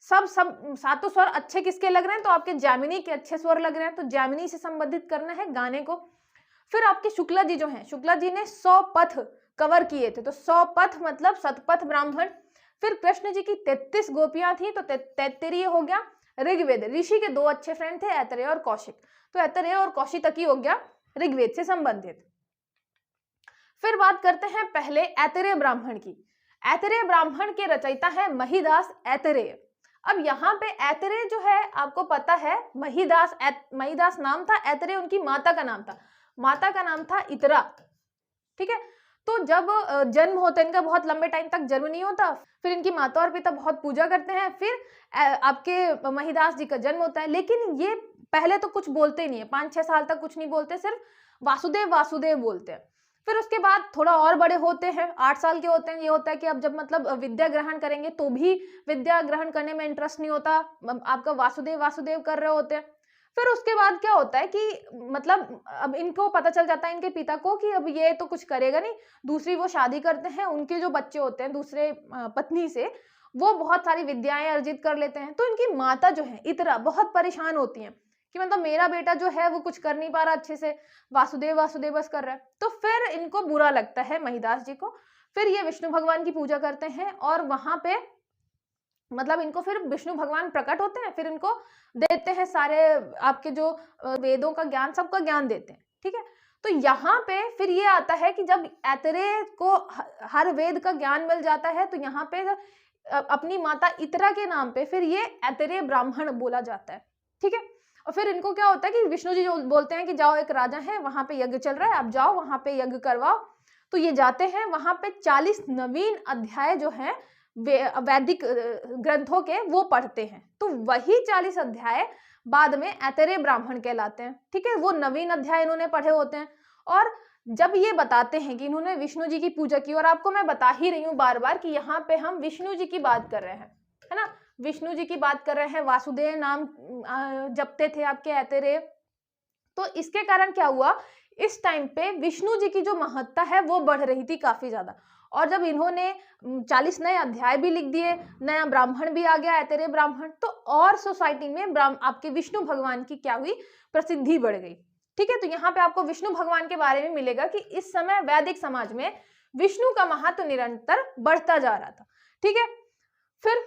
सब 7 स्वर अच्छे किसके लग रहे हैं, तो आपके जैमिनी के अच्छे स्वर लग रहे हैं, तो जैमिनी से संबंधित करना है गाने को। फिर आपके शुक्ला जी जो हैं, शुक्ला जी ने 100 पथ कवर किए थे, तो 100 पथ मतलब शतपथ ब्राह्मण। फिर कृष्ण जी की 33 गोपियां थी, तो 33 हो गया। ऋग्वेद, ऋषि के 2 अच्छे फ्रेंड थे ऐतरेय और कौशिक, तो ऐतरेय और कौशितकी हो गया ऋग्वेद से संबंधित। फिर बात करते हैं पहले ऐतरेय ब्राह्मण की। ऐतरेय ब्राह्मण के रचयिता है महिदास ऐतरेय। अब यहाँ पे ऐतरेय जो है आपको पता है महिदास नाम था, ऐतरेय उनकी माता का नाम था, माता का नाम था इतरा। ठीक है, तो जब जन्म होता है इनका, बहुत लंबे टाइम तक जन्म नहीं होता, फिर इनकी माता और पिता बहुत पूजा करते हैं, फिर आपके महिदास जी का जन्म होता है। लेकिन ये पहले तो कुछ बोलते ही नहीं है, 5-6 साल तक कुछ नहीं बोलते, सिर्फ वासुदेव वासुदेव बोलते हैं। फिर उसके बाद थोड़ा और बड़े होते हैं, 8 साल के होते हैं, ये होता है कि अब जब मतलब विद्या ग्रहण करेंगे तो भी विद्या ग्रहण करने में इंटरेस्ट नहीं होता, आपका वासुदेव वासुदेव कर रहे होते हैं। फिर उसके बाद क्या होता है कि मतलब अब इनको पता चल जाता है इनके पिता को कि अब ये तो कुछ करेगा नहीं, दूसरी वो शादी करते हैं, उनके जो बच्चे होते हैं दूसरे पत्नी से वो बहुत सारी विद्याएं अर्जित कर लेते हैं। तो इनकी माता जो है इतरा बहुत परेशान होती हैं कि मतलब मेरा बेटा जो है वो कुछ कर नहीं पा रहा अच्छे से, वासुदेव वासुदेव बस कर रहा है। तो फिर इनको बुरा लगता है महिदास जी को, फिर ये विष्णु भगवान की पूजा करते हैं, और वहां पे मतलब इनको फिर विष्णु भगवान प्रकट होते हैं, फिर इनको देते हैं सारे आपके जो वेदों का ज्ञान, सबका ज्ञान देते हैं। ठीक है, तो यहाँ पे फिर ये आता है कि जब ऐतरेय को हर वेद का ज्ञान मिल जाता है, तो यहाँ पे अपनी माता इतरा के नाम पे फिर ये ऐतरेय ब्राह्मण बोला जाता है। ठीक है, और फिर इनको क्या होता है कि विष्णु जी जो बोलते हैं कि जाओ एक राजा है वहां पे यज्ञ चल रहा है, आप जाओ वहां पे यज्ञ करवाओ। तो ये जाते हैं, वहां पे 40 नवीन अध्याय जो है वैदिक ग्रंथों के वो पढ़ते हैं, तो वही 40 अध्याय बाद में ऐतरेय ब्राह्मण कहलाते हैं। ठीक है, वो नवीन अध्याय इन्होंने पढ़े होते हैं, और जब ये बताते हैं कि इन्होंने विष्णु जी की पूजा की, और आपको मैं बता ही रही हूँ बार बार कि यहाँ पे हम विष्णु जी की बात कर रहे हैं, है ना, विष्णु जी की बात कर रहे हैं, वासुदेव नाम जपते थे आपके ऐतरेय। तो इसके कारण क्या हुआ, इस टाइम पे विष्णु जी की जो महत्ता है वो बढ़ रही थी काफी ज्यादा। और जब इन्होंने 40 नए अध्याय भी लिख दिए, नया ब्राह्मण भी आ गया, ऐतरेय ब्राह्मण, तो और सोसाइटी में आपके विष्णु भगवान की क्या हुई, प्रसिद्धि बढ़ गई। ठीक है, तो यहाँ पे आपको विष्णु भगवान के बारे में मिलेगा कि इस समय वैदिक समाज में विष्णु का महत्व निरंतर बढ़ता जा रहा था। ठीक है, फिर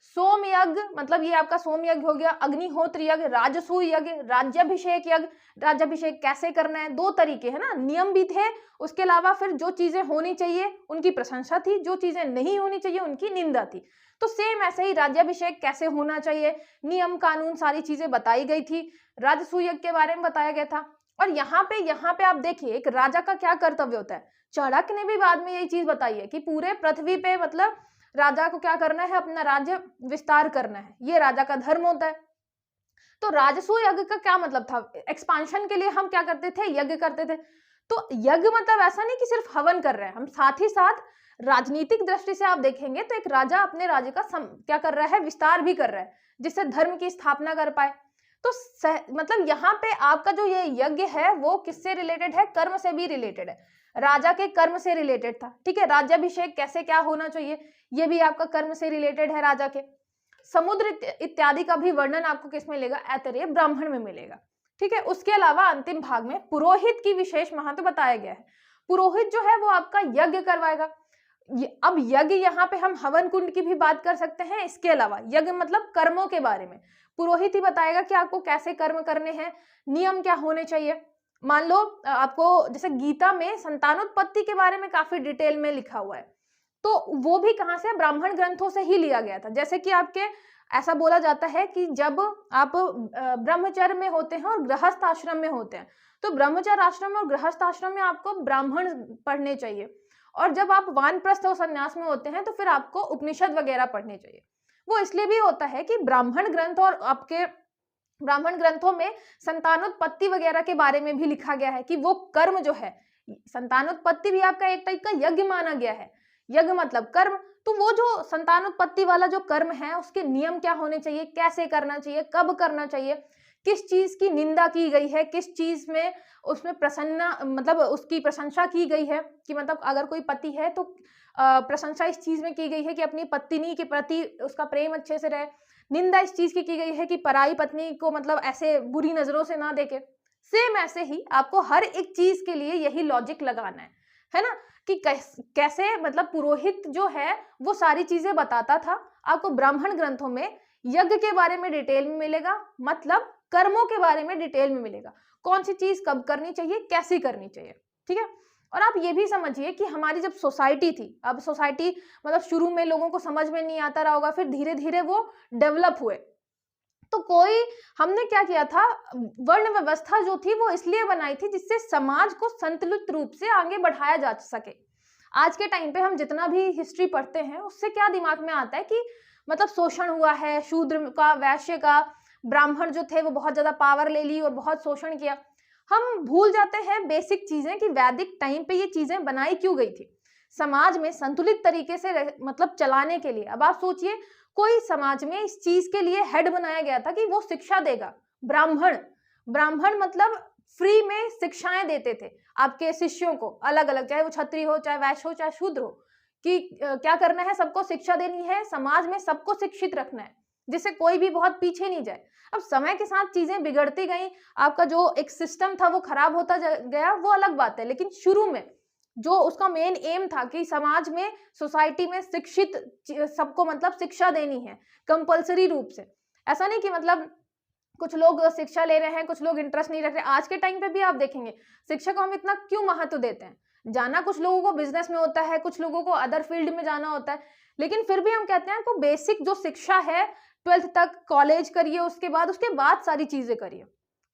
सोम यज्ञ, मतलब ये आपका सोम यज्ञ हो गया, अग्निहोत्र यज्ञ, राजसूय यज्ञ, राज्याभिषेक यज्ञ। राज्याभिषेक कैसे करना है, दो तरीके है ना, नियम भी थे, उसके अलावा फिर जो चीजें होनी चाहिए उनकी प्रशंसा थी, जो चीजें नहीं होनी चाहिए उनकी निंदा थी। तो सेम ऐसे ही राज्याभिषेक कैसे होना चाहिए, नियम कानून सारी चीजें बताई गई थी, राजसूय यज्ञ के बारे में बताया गया था। और यहाँ पे आप देखिए एक राजा का क्या कर्तव्य होता है, चाणक्य ने भी बाद में यही चीज बताई है कि पूरे पृथ्वी पे मतलब राजा को क्या करना है, अपना राज्य विस्तार करना है, ये राजा का धर्म होता है। तो राजसूय यज्ञ का क्या मतलब था, एक्सपांशन के लिए हम क्या करते थे, यज्ञ करते थे। तो यज्ञ मतलब ऐसा नहीं कि सिर्फ हवन कर रहे हैं हम, साथ ही साथ राजनीतिक दृष्टि से आप देखेंगे तो एक राजा अपने राज्य का क्या कर रहा है, विस्तार भी कर रहा है, जिससे धर्म की स्थापना कर पाए। तो मतलब यहाँ पे आपका जो ये यज्ञ है वो किससे रिलेटेड है, कर्म से भी रिलेटेड है, राजा के कर्म से रिलेटेड था। ठीक है, राज्याभिषेक कैसे क्या होना चाहिए, ये भी आपका कर्म से रिलेटेड है राजा के। समुद्र इत्यादि का भी वर्णन आपको किस में मिलेगा, ऐतरेय ब्राह्मण में मिलेगा। ठीक है, उसके अलावा अंतिम भाग में पुरोहित की विशेष महत्व बताया गया है। पुरोहित जो है वो आपका यज्ञ करवाएगा। अब यज्ञ यहाँ पे हम हवन कुंड की भी बात कर सकते हैं, इसके अलावा यज्ञ मतलब कर्मों के बारे में पुरोहित ही बताएगा कि आपको कैसे कर्म करने हैं, नियम क्या होने चाहिए। मान लो आपको जैसे गीता में संतानोत्पत्ति के बारे में काफी डिटेल में लिखा हुआ है, तो वो भी कहाँ से, ब्राह्मण ग्रंथों से ही लिया गया था। जैसे कि आपके ऐसा बोला जाता है कि जब आप ब्रह्मचर्य में होते हैं और गृहस्थ आश्रम में होते हैं, तो ब्रह्मचर्य आश्रम और गृहस्थ आश्रम में आपको ब्राह्मण पढ़ने चाहिए, और जब आप वानप्रस्थ और संन्यास में होते हैं तो फिर आपको उपनिषद वगैरह पढ़ने चाहिए। वो इसलिए भी होता है कि ब्राह्मण ग्रंथ और आपके ब्राह्मण ग्रंथों में संतानोत्पत्ति वगैरह के बारे में भी लिखा गया है कि वो कर्म जो है, संतानोत्पत्ति भी आपका एक टाइप का यज्ञ माना गया है, यज्ञ मतलब कर्म। तो वो जो संतानोत्पत्ति वाला जो कर्म है उसके नियम क्या होने चाहिए, कैसे करना चाहिए, कब करना चाहिए, किस चीज की निंदा की गई है, किस चीज में उसमें प्रसन्न मतलब उसकी प्रशंसा की गई है, कि मतलब अगर कोई पति है तो प्रशंसा इस चीज में की गई है कि अपनी पत्नी के प्रति उसका प्रेम अच्छे से रहे, निंदा इस चीज की गई है कि पराई पत्नी को मतलब ऐसे बुरी नजरों से ना देखे। सेम ऐसे ही आपको हर एक चीज के लिए यही लॉजिक लगाना है ना, कि कैसे मतलब पुरोहित जो है वो सारी चीजें बताता था। आपको ब्राह्मण ग्रंथों में यज्ञ के बारे में डिटेल में मिलेगा, मतलब कर्मों के बारे में डिटेल में मिलेगा, कौन सी चीज कब करनी चाहिए, कैसी करनी चाहिए। ठीक है, और आप ये भी समझिए कि हमारी जब सोसाइटी थी, अब सोसाइटी मतलब शुरू में लोगों को समझ में नहीं आता रहा होगा, फिर धीरे धीरे वो डेवलप हुए। तो हमने क्या किया था, वर्ण व्यवस्था जो थी वो इसलिए बनाई थी जिससे समाज को संतुलित रूप से आगे बढ़ाया जा सके। आज के टाइम पे हम जितना भी हिस्ट्री पढ़ते हैं उससे क्या दिमाग में आता है कि मतलब शोषण हुआ है, शूद्र का, वैश्य का, ब्राह्मण जो थे वो बहुत ज्यादा पावर ले ली और बहुत शोषण किया। हम भूल जाते हैं बेसिक चीजें कि वैदिक टाइम पे ये चीजें बनाई क्यों गई थी, समाज में संतुलित तरीके से मतलब चलाने के लिए। अब आप सोचिए कोई समाज में इस चीज के लिए हेड बनाया गया था कि वो शिक्षा देगा, ब्राह्मण मतलब फ्री में शिक्षाएं देते थे आपके शिष्यों को, अलग अलग, चाहे वो क्षत्रिय हो, चाहे वैश्य हो, चाहे शूद्र हो, कि क्या करना है, सबको शिक्षा देनी है, समाज में सबको शिक्षित रखना है जिससे कोई भी बहुत पीछे नहीं जाए। अब समय के साथ चीजें बिगड़ती गई, आपका जो एक सिस्टम था वो खराब होता गया, वो अलग बात है, लेकिन शुरू में जो उसका मेन एम था कि समाज में, सोसाइटी में शिक्षित सबको मतलब शिक्षा देनी है कंपलसरी रूप से। ऐसा नहीं कि मतलब कुछ लोग शिक्षा ले रहे हैं, कुछ लोग इंटरेस्ट नहीं रख रहे। आज के टाइम पे भी आप देखेंगे शिक्षा को हम इतना क्यों महत्व देते हैं, जाना कुछ लोगों को बिजनेस में होता है, कुछ लोगों को अदर फील्ड में जाना होता है, लेकिन फिर भी हम कहते हैं को बेसिक जो शिक्षा है 12th तक कॉलेज करिए, उसके बाद सारी चीजें करिए,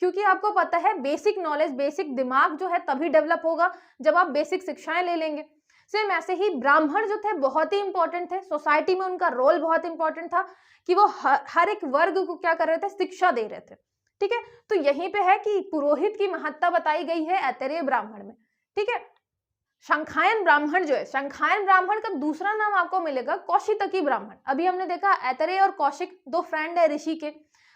क्योंकि आपको पता है बेसिक नॉलेज, बेसिक दिमाग जो है तभी डेवलप होगा जब आप बेसिक शिक्षाएं ले लेंगे। सेम ऐसे ही ब्राह्मण जो थे बहुत ही इंपॉर्टेंट थे, सोसाइटी में उनका रोल बहुत इंपॉर्टेंट था कि वो हर एक वर्ग को क्या कर रहे थे, शिक्षा दे रहे थे। ठीक है, तो यहीं पे है कि पुरोहित की महत्ता बताई गई है ऐतरेय ब्राह्मण में। ठीक है। शंखायन ब्राह्मण जो है, शंखायन ब्राह्मण का दूसरा नाम आपको मिलेगा कौशितकी ब्राह्मण। अभी हमने देखा ऐतरेय और कौशिक दो फ्रेंड है ऋषि के,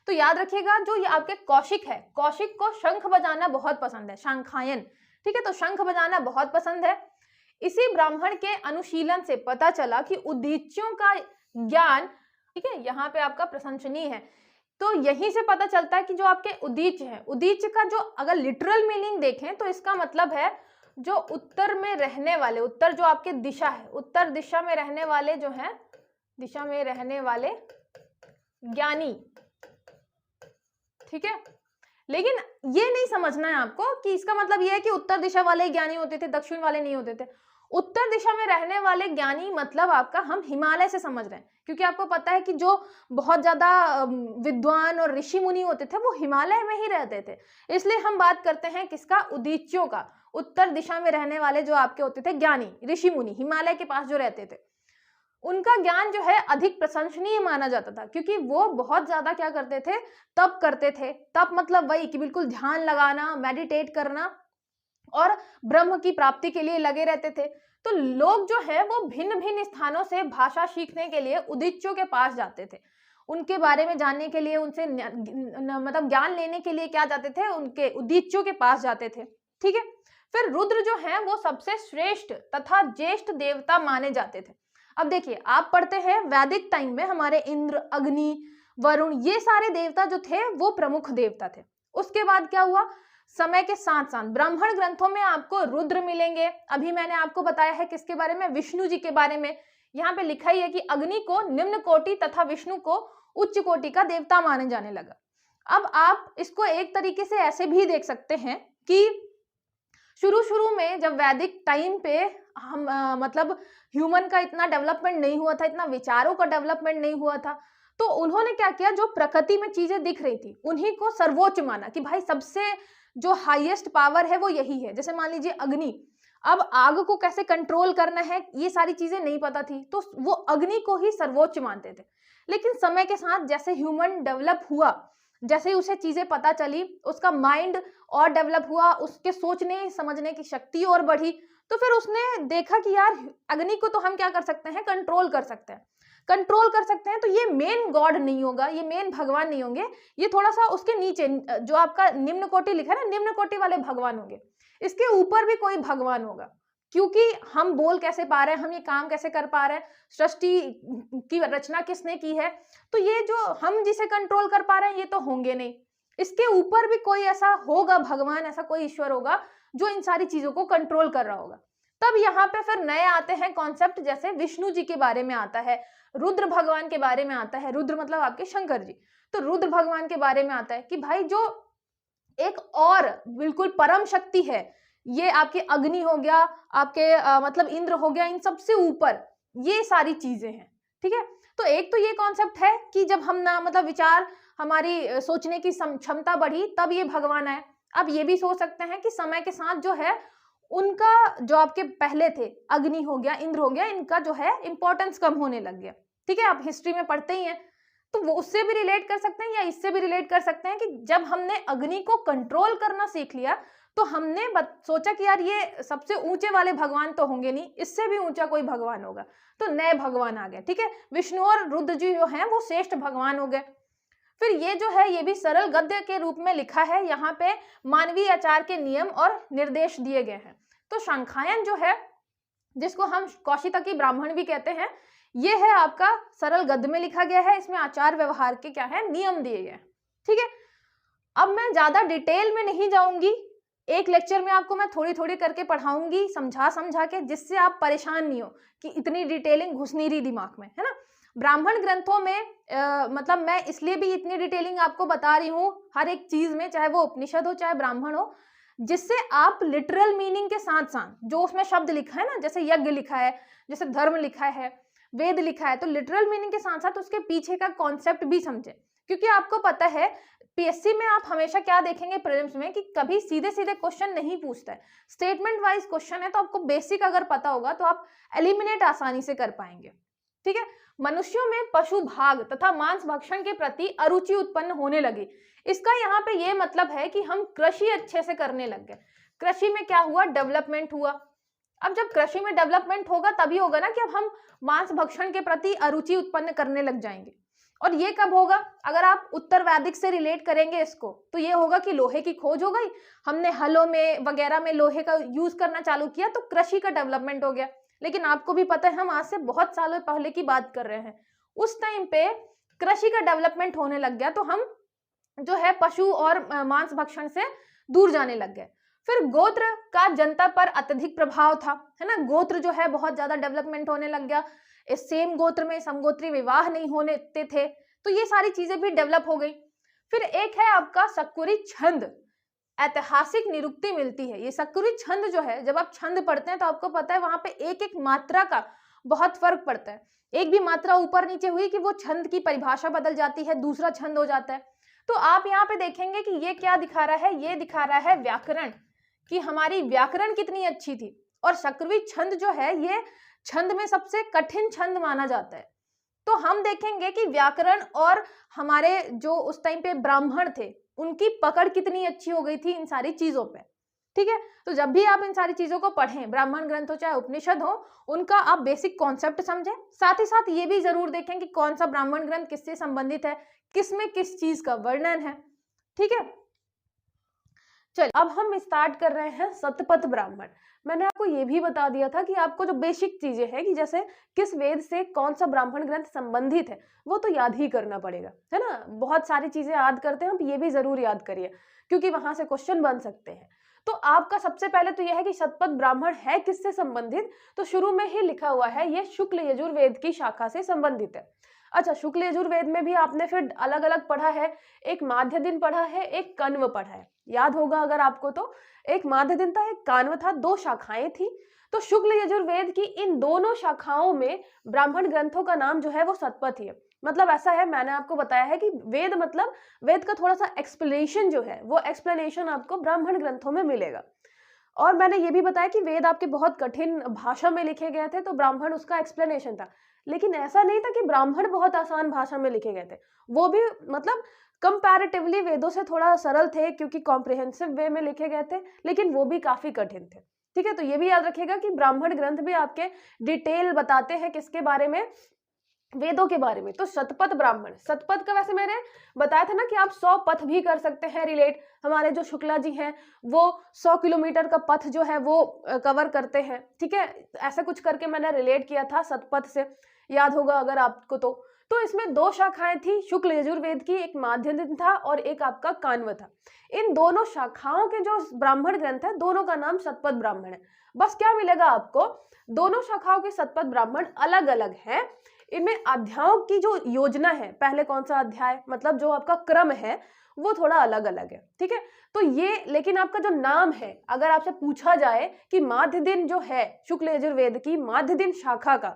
तो याद रखिएगा जो ये आपके कौशिक है, कौशिक को शंख बजाना बहुत पसंद है, शंखायन, ठीक है, तो शंख बजाना बहुत पसंद है। इसी ब्राह्मण के अनुशीलन से पता चला कि उदीच्यों का ज्ञान, ठीक है, यहाँ पे आपका प्रशंसनीय है, तो यहीं से पता चलता है कि जो आपके उदीच्य है, उदीच्य का जो अगर लिटरल मीनिंग देखें तो इसका मतलब है जो उत्तर में रहने वाले, उत्तर जो आपके दिशा है, उत्तर दिशा में रहने वाले जो है, दिशा में रहने वाले ज्ञानी, ठीक है। लेकिन ये नहीं समझना है आपको कि इसका मतलब ये है कि उत्तर दिशा वाले ज्ञानी होते थे, दक्षिण वाले नहीं होते थे। उत्तर दिशा में रहने वाले ज्ञानी मतलब आपका हम हिमालय से समझ रहे हैं, क्योंकि आपको पता है कि जो बहुत ज्यादा विद्वान और ऋषि मुनि होते थे वो हिमालय में ही रहते थे, इसलिए हम बात करते हैं किसका, उदीच्यों का। उत्तर दिशा में रहने वाले जो आपके होते थे ज्ञानी, ऋषि मुनि, हिमालय के पास जो रहते थे, उनका ज्ञान जो है अधिक प्रशंसनीय माना जाता था, क्योंकि वो बहुत ज्यादा क्या करते थे, तप करते थे। तप मतलब वही कि बिल्कुल ध्यान लगाना, मेडिटेट करना और ब्रह्म की प्राप्ति के लिए लगे रहते थे। तो लोग जो है वो भिन्न भिन्न स्थानों से भाषा सीखने के लिए उदीच्यों के पास जाते थे, उनके बारे में जानने के लिए, उनसे मतलब ज्ञान लेने के लिए क्या जाते थे, उनके उदीच्यों के पास जाते थे, ठीक है। फिर रुद्र जो है वो सबसे श्रेष्ठ तथा ज्येष्ठ देवता माने जाते थे। अब देखिए आप पढ़ते हैं वैदिक टाइम में हमारे इंद्र, अग्नि, वरुण, ये सारे देवता जो थे वो प्रमुख देवता थे। उसके बाद क्या हुआ, समय के साथ साथ ब्राह्मण ग्रंथों में आपको रुद्र मिलेंगे। अभी मैंने आपको बताया है किसके बारे में, विष्णु जी के बारे में। यहाँ पे लिखा ही है कि अग्नि को निम्न कोटि तथा विष्णु को उच्च कोटि का देवता माने जाने लगा। अब आप इसको एक तरीके से ऐसे भी देख सकते हैं कि शुरू में जब वैदिक टाइम पे हम मतलब ह्यूमन का इतना डेवलपमेंट नहीं हुआ था, इतना विचारों का डेवलपमेंट नहीं हुआ था, तो उन्होंने क्या किया, जो प्रकृति में चीजें दिख रही थी उन्हीं को सर्वोच्च माना कि भाई सबसे जो हाईएस्ट पावर है वो यही है। जैसे मान लीजिए अग्नि, अब आग को कैसे कंट्रोल करना है ये सारी चीजें नहीं पता थी, तो वो अग्नि को ही सर्वोच्च मानते थे। लेकिन समय के साथ जैसे ह्यूमन डेवलप हुआ, जैसे ही उसे चीजें पता चली, उसका माइंड और डेवलप हुआ, उसके सोचने समझने की शक्ति और बढ़ी, तो फिर उसने देखा कि यार अग्नि को तो हम क्या कर सकते हैं, कंट्रोल कर सकते हैं, कंट्रोल कर सकते हैं, तो ये मेन गॉड नहीं होगा, ये मेन भगवान नहीं होंगे, ये थोड़ा सा उसके नीचे जो आपका निम्न कोटि लिखा है ना, निम्न कोटि वाले भगवान होंगे, इसके ऊपर भी कोई भगवान होगा। क्योंकि हम बोल कैसे पा रहे हैं, हम ये काम कैसे कर पा रहे हैं, सृष्टि की रचना किसने की है, तो ये जो हम जिसे कंट्रोल कर पा रहे हैं ये तो होंगे नहीं, इसके ऊपर भी कोई ऐसा होगा भगवान, ऐसा कोई ईश्वर होगा जो इन सारी चीजों को कंट्रोल कर रहा होगा। तब यहाँ पे फिर नए आते हैं कॉन्सेप्ट, जैसे विष्णु जी के बारे में आता है, रुद्र भगवान के बारे में आता है, रुद्र मतलब आपके शंकर जी, तो रुद्र भगवान के बारे में आता है कि भाई जो एक और बिल्कुल परम शक्ति है, ये आपके अग्नि हो गया, आपके मतलब इंद्र हो गया, इन सबसे ऊपर ये सारी चीजें हैं, ठीक है। तो एक तो ये कॉन्सेप्ट है कि जब हम ना मतलब विचार, हमारी सोचने की क्षमता बढ़ी तब ये भगवान आए। अब ये भी सोच सकते हैं कि समय के साथ जो है उनका जो आपके पहले थे, अग्नि हो गया, इंद्र हो गया, इनका जो है इंपॉर्टेंस कम होने लग गया, ठीक है। आप हिस्ट्री में पढ़ते ही हैं, तो वो उससे भी रिलेट कर सकते हैं या इससे भी रिलेट कर सकते हैं कि जब हमने अग्नि को कंट्रोल करना सीख लिया तो हमने सोचा कि यार ये सबसे ऊंचे वाले भगवान तो होंगे नहीं, इससे भी ऊंचा कोई भगवान होगा, तो नए भगवान आ गए, ठीक है। विष्णु और रुद्र जी जो हैं वो श्रेष्ठ भगवान हो गए। फिर ये जो है ये भी सरल गद्य के रूप में लिखा है, यहाँ पे मानवीय आचार के नियम और निर्देश दिए गए हैं। तो शंखायन जो है, जिसको हम कौशितकी ब्राह्मण भी कहते हैं, ये है आपका सरल गद्य में लिखा गया है, इसमें आचार व्यवहार के क्या है, नियम दिए गए, ठीक है। अब मैं ज्यादा डिटेल में नहीं जाऊंगी, एक लेक्चर में आपको मैं थोड़ी थोड़ी करके पढ़ाऊंगी, समझा के, जिससे आप परेशान नहीं हो कि इतनी डिटेलिंग घुस नहीं रही दिमाग में, है ना। ब्राह्मण ग्रंथों में मतलब मैं इसलिए भी इतनी डिटेलिंग आपको बता रही हूँ हर एक चीज में, चाहे वो उपनिषद हो चाहे ब्राह्मण हो, जिससे आप लिटरल मीनिंग के साथ साथ जो उसमें शब्द लिखा है ना, जैसे यज्ञ लिखा है, जैसे धर्म लिखा है, वेद लिखा है, तो लिटरल मीनिंग के साथ साथ उसके पीछे का कॉन्सेप्ट भी समझे। क्योंकि आपको पता है पीएससी में आप हमेशा क्या देखेंगे प्रीलिम्स में कि कभी सीधे सीधे क्वेश्चन नहीं पूछता है, स्टेटमेंट वाइज क्वेश्चन है, तो आपको बेसिक अगर पता होगा तो आप एलिमिनेट आसानी से कर पाएंगे, ठीक है। मनुष्यों में पशु भाग तथा मांस भक्षण के प्रति अरुचि उत्पन्न होने लगी। इसका यहाँ पे ये मतलब है कि हम कृषि अच्छे से करने लग गए। कृषि में क्या हुआ, डेवलपमेंट हुआ। अब जब कृषि में डेवलपमेंट होगा तभी होगा ना कि अब हम मांस भक्षण के प्रति अरुचि उत्पन्न करने लग जाएंगे। और ये कब होगा, अगर आप उत्तर वैदिक से रिलेट करेंगे इसको, तो ये होगा कि लोहे की खोज हो गई, हमने हलों में वगैरह में लोहे का यूज करना चालू किया, तो कृषि का डेवलपमेंट हो गया। लेकिन आपको भी पता है हम आज से बहुत सालों पहले की बात कर रहे हैं, उस टाइम पे कृषि का डेवलपमेंट होने लग गया, तो हम जो है पशु और मांस भक्षण से दूर जाने लग गए। फिर गोत्र का जनता पर अत्यधिक प्रभाव था, है ना, गोत्र जो है बहुत ज्यादा डेवलपमेंट होने लग गया, इस सेम गोत्र में समगोत्री विवाह नहीं होने थे, तो ये सारी चीजें भी डेवलप हो गई। फिर एक है आपका सकुरी छंद, ऐतिहासिक निरुक्ति मिलती है। ये सकुरी छंद जो है, जब आप छंद पढ़ते हैं तो आपको पता है वहां पे एक एक मात्रा का बहुत फर्क पड़ता है, एक भी मात्रा ऊपर नीचे हुई कि वो छंद की परिभाषा बदल जाती है, दूसरा छंद हो जाता है। तो आप यहाँ पे देखेंगे कि ये क्या दिखा रहा है, ये दिखा रहा है व्याकरण, कि हमारी व्याकरण कितनी अच्छी थी। और शकरवी छंद जो है ये छंद में सबसे कठिन छंद माना जाता है। तो हम देखेंगे कि व्याकरण और हमारे जो उस टाइम पे ब्राह्मण थे उनकी पकड़ कितनी अच्छी हो गई थी इन सारी चीजों पे, ठीक है। तो जब भी आप इन सारी चीजों को पढ़ें, ब्राह्मण ग्रंथ हो चाहे उपनिषद हो, उनका आप बेसिक कॉन्सेप्ट समझें, साथ ही साथ ये भी जरूर देखें कि कौन सा ब्राह्मण ग्रंथ किससे संबंधित है, किसमें किस चीज का वर्णन है, ठीक है। चल अब हम स्टार्ट कर रहे हैं शतपथ ब्राह्मण। मैंने आपको ये भी बता दिया था कि आपको जो बेसिक चीजें हैं कि जैसे किस वेद से कौन सा ब्राह्मण ग्रंथ संबंधित है वो तो याद ही करना पड़ेगा, है ना। बहुत सारी चीजें याद करते हैं हम, ये भी जरूर याद करिए क्योंकि वहां से क्वेश्चन बन सकते हैं। तो आपका सबसे पहले तो यह है कि शतपथ ब्राह्मण है किससे संबंधित, तो शुरू में ही लिखा हुआ है ये शुक्ल यजुर्वेद की शाखा से संबंधित है। अच्छा, शुक्ल यजुर्वेद में भी आपने फिर अलग अलग पढ़ा है, एक माध्य दिन पढ़ा है, एक कण्व पढ़ा है, याद होगा अगर आपको तो। एक माध्य दिन था, एक कान्व था, दो शाखाएं थी। तो शुक्ल यजुर्वेद की इन दोनों शाखाओं में ब्राह्मण ग्रंथों का नाम जो है वो शतपथ ही है। मतलब ऐसा है, मैंने आपको बताया है कि वेद मतलब वेद का थोड़ा सा एक्सप्लेनेशन जो है वो एक्सप्लेनेशन आपको ब्राह्मण ग्रंथों में मिलेगा। और मैंने ये भी बताया कि वेद आपके बहुत कठिन भाषा में लिखे गए थे, तो ब्राह्मण उसका एक्सप्लेनेशन था। लेकिन ऐसा नहीं था कि ब्राह्मण बहुत आसान भाषा में लिखे गए थे, वो भी मतलब कंपैरेटिवली वेदों से थोड़ा सरल थे क्योंकि कॉम्प्रिहेंसिव वे में लिखे गए थे, लेकिन वो भी काफी कठिन थे, ठीक है। तो ये भी याद रखिएगा कि ब्राह्मण ग्रंथ भी आपके डिटेल बताते हैं किसके बारे में, वेदों के बारे में। तो शतपथ ब्राह्मण, शतपथ का वैसे मैंने बताया था ना कि आप 100 पथ भी कर सकते हैं रिलेट। हमारे जो शुक्ला जी हैं वो 100 किलोमीटर का पथ जो है वो कवर करते हैं, ठीक है। ऐसा कुछ करके मैंने रिलेट किया था शतपथ से, याद होगा अगर आपको तो इसमें दो शाखाएं थी शुक्ल यजुर्वेद की, एक माध्य दिन था और एक आपका कान्व था। इन दोनों शाखाओं के जो ब्राह्मण ग्रंथ है दोनों का नाम शतपथ ब्राह्मण है। बस क्या मिलेगा आपको, दोनों शाखाओं के शतपथ ब्राह्मण अलग अलग हैं, इनमें अध्यायों की जो योजना है, पहले कौन सा अध्याय मतलब जो आपका क्रम है वो थोड़ा अलग अलग है, ठीक है। तो ये लेकिन आपका जो नाम है, अगर आपसे पूछा जाए कि माध्य दिन जो है शुक्ल यजुर्वेद की माध्य दिन शाखा का,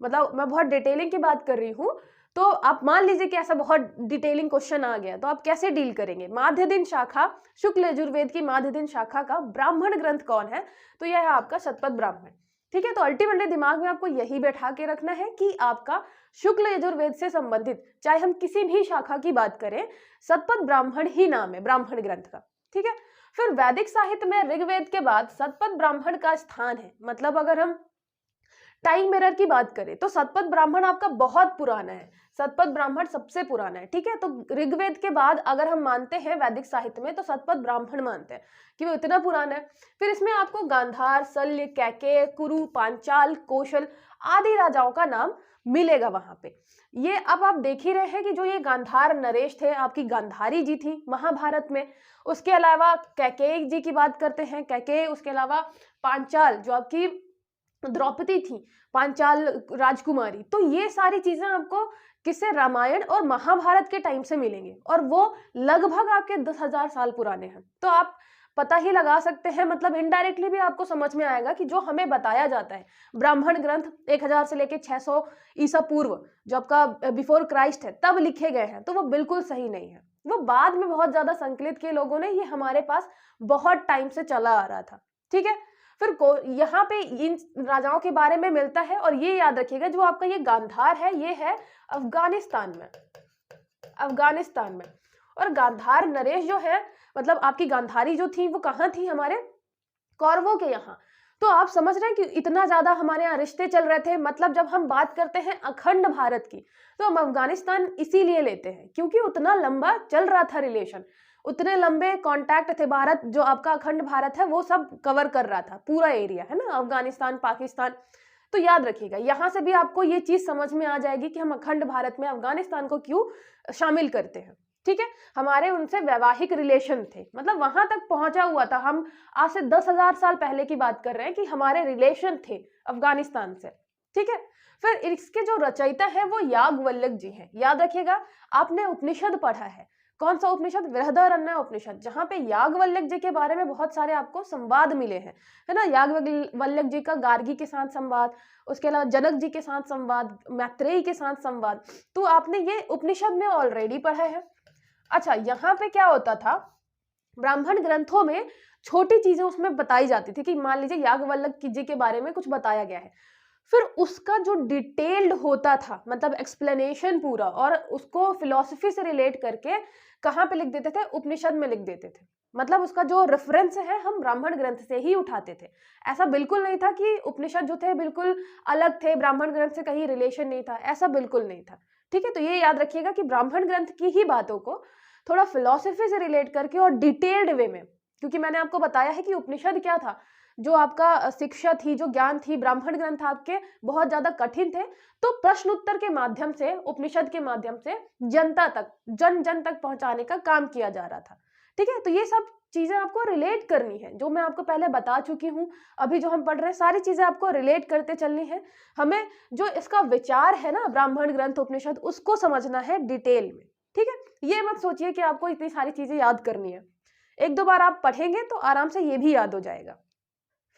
मतलब मैं बहुत डिटेलिंग की बात कर रही हूँ, तो आप मान लीजिए कि ऐसा बहुत डिटेलिंग क्वेश्चन आ गया तो आप कैसे डील करेंगे। माध्य दिन शाखा, शुक्ल यजुर्वेद की माध्य दिन शाखा का ब्राह्मण ग्रंथ कौन है, तो यह है आपका शतपथ ब्राह्मण, ठीक है। तो अल्टीमेटली दिमाग में आपको यही बैठा के रखना है कि आपका शुक्ल यजुर्वेद से संबंधित चाहे हम किसी भी शाखा की बात करें, शतपथ ब्राह्मण ही नाम है ब्राह्मण ग्रंथ का, ठीक है। फिर वैदिक साहित्य में ऋग्वेद के बाद शतपथ ब्राह्मण का स्थान है। मतलब अगर हम टाइम मिरर की बात करें तो शतपथ ब्राह्मण आपका बहुत पुराना है, शतपथ ब्राह्मण सबसे पुराना है, ठीक है। तो ऋग्वेद के बाद अगर हम मानते हैं वैदिक साहित्य में तो शतपथ ब्राह्मण मानते हैं कि वो इतना पुराना है। फिर इसमें आपको गांधार, शल्य, कैकेय, कुरु, पांचाल, कौशल आदि राजाओं का नाम मिलेगा वहां पे। ये अब आप देख ही रहे हैं कि जो ये गांधार नरेश थे, आपकी गांधारी जी थी महाभारत में, उसके अलावा कैकेय जी की बात करते हैं, कैकेय, उसके अलावा पांचाल जो आपकी द्रौपदी थी, पांचाल राजकुमारी। तो ये सारी चीजें आपको किससे, रामायण और महाभारत के टाइम से मिलेंगे और वो लगभग आपके 10,000 साल पुराने हैं। तो आप पता ही लगा सकते हैं, मतलब इनडायरेक्टली भी आपको समझ में आएगा कि जो हमें बताया जाता है ब्राह्मण ग्रंथ 1000 से लेके 600 ईसा पूर्व जो आपका बिफोर क्राइस्ट है तब लिखे गए हैं, तो वो बिल्कुल सही नहीं है। वो बाद में बहुत ज्यादा संकलित किए लोगों ने, ये हमारे पास बहुत टाइम से चला आ रहा था, ठीक है। फिर यहाँ पे इन राजाओं के बारे में मिलता है। और ये याद रखिएगा जो आपका ये गांधार है ये है अफगानिस्तान में, अफगानिस्तान में। और गांधार नरेश जो है, मतलब आपकी गांधारी जो थी वो कहाँ थी, हमारे कौरवों के यहाँ। तो आप समझ रहे हैं कि इतना ज्यादा हमारे यहाँ रिश्ते चल रहे थे। मतलब जब हम बात करते हैं अखंड भारत की, तो हम अफगानिस्तान इसीलिए लेते हैं क्योंकि उतना लंबा चल रहा था रिलेशन, उतने लंबे कॉन्टैक्ट थे। भारत जो आपका अखंड भारत है वो सब कवर कर रहा था, पूरा एरिया है ना, अफगानिस्तान, पाकिस्तान। तो याद रखिएगा, यहां से भी आपको ये चीज समझ में आ जाएगी कि हम अखंड भारत में अफगानिस्तान को क्यों शामिल करते हैं। ठीक है, हमारे उनसे वैवाहिक रिलेशन थे, मतलब वहां तक पहुंचा हुआ था। हम आज से 10,000 साल पहले की बात कर रहे हैं कि हमारे रिलेशन थे अफगानिस्तान से। ठीक है, फिर इसके जो रचयिता है वो याज्ञवल्क्य जी हैं। याद रखिएगा, आपने उपनिषद पढ़ा है, कौन सा उपनिषद? बृहदारण्यक उपनिषद, जहां पे याज्ञवल्क्य जी के बारे में बहुत सारे आपको संवाद मिले हैं, है ना। याज्ञवल्क्य जी का गार्गी के साथ संवाद, उसके अलावा जनक जी के साथ संवाद, मैत्रेयी के साथ संवाद, तो आपने ये उपनिषद में ऑलरेडी पढ़ा है। अच्छा, यहाँ पे क्या होता था, ब्राह्मण ग्रंथों में छोटी चीजें उसमें बताई जाती थी कि मान लीजिए याज्ञवल्क्य जी के बारे में कुछ बताया गया है, फिर उसका जो डिटेल्ड होता था, मतलब एक्सप्लेनेशन पूरा, और उसको फिलॉसफी से रिलेट करके कहाँ पे लिख देते थे? उपनिषद में लिख देते थे। मतलब उसका जो रेफरेंस है हम ब्राह्मण ग्रंथ से ही उठाते थे। ऐसा बिल्कुल नहीं था कि उपनिषद जो थे बिल्कुल अलग थे, ब्राह्मण ग्रंथ से कहीं रिलेशन नहीं था, ऐसा बिल्कुल नहीं था। ठीक है, तो ये याद रखिएगा कि ब्राह्मण ग्रंथ की ही बातों को थोड़ा फिलॉसफी से रिलेट करके और डिटेल्ड वे में, क्योंकि मैंने आपको बताया है कि उपनिषद क्या था, जो आपका शिक्षा थी, जो ज्ञान थी, ब्राह्मण ग्रंथ आपके बहुत ज्यादा कठिन थे, तो प्रश्न उत्तर के माध्यम से, उपनिषद के माध्यम से जनता तक, जन जन तक पहुंचाने का काम किया जा रहा था। ठीक है, तो ये सब चीजें आपको रिलेट करनी है, जो मैं आपको पहले बता चुकी हूँ। अभी जो हम पढ़ रहे हैं सारी चीजें आपको रिलेट करते चलनी है। हमें जो इसका विचार है ना, ब्राह्मण ग्रंथ उपनिषद, उसको समझना है डिटेल में। ठीक है, ये मत सोचिए कि आपको इतनी सारी चीजें याद करनी है, एक दो बार आप पढ़ेंगे तो आराम से ये भी याद हो जाएगा।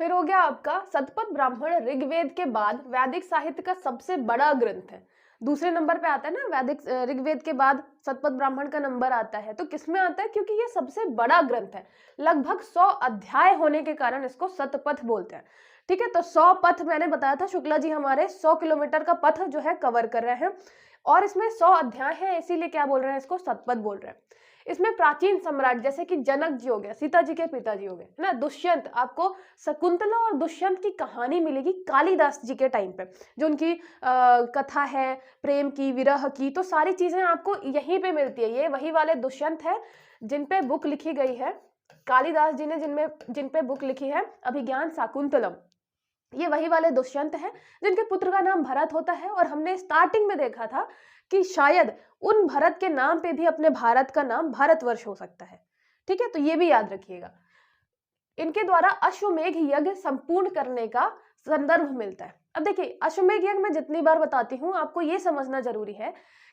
फिर हो गया आपका शतपथ ब्राह्मण, ऋग्वेद के बाद वैदिक साहित्य का सबसे बड़ा ग्रंथ है। दूसरे नंबर पे आता है ना, वैदिक ऋग्वेद के बाद शतपथ ब्राह्मण का नंबर आता है। तो किसमें आता है? क्योंकि ये सबसे बड़ा ग्रंथ है, लगभग 100 अध्याय होने के कारण इसको शतपथ बोलते हैं। ठीक है, तो 100 पथ मैंने बताया था, शुक्ला जी हमारे 100 किलोमीटर का पथ जो है कवर कर रहे हैं, और इसमें 100 अध्याय है, इसीलिए क्या बोल रहे हैं, इसको शतपथ बोल रहे हैं। इसमें प्राचीन सम्राट जैसे कि जनक जी हो गए, सीता जी के पिताजी हो गए, है ना, दुष्यंत, आपको शकुंतला और दुष्यंत की कहानी मिलेगी कालिदास जी के टाइम पे, जो उनकी कथा है प्रेम की, विरह की, तो सारी चीजें आपको यहीं पे मिलती है। ये वही वाले दुष्यंत है जिन पे बुक लिखी गई है, कालिदास जी ने जिन पे बुक लिखी है अभिज्ञान शाकुंतलम, ये वही वाले दुष्यंत हैं जिनके पुत्र का नाम भरत होता है। और हमने स्टार्टिंग में देखा था कि शायद उन भरत के नाम पे भी अपने भारत का नाम भारतवर्ष हो सकता है। ठीक है, तो ये भी याद रखिएगा। इनके द्वारा अश्वमेघ यज्ञ संपूर्ण करने का संदर्भ मिलता है। अब देखिए, अश्वमेघ यज्ञ मैं जितनी बार बताती हूँ आपको ये समझना जरूरी है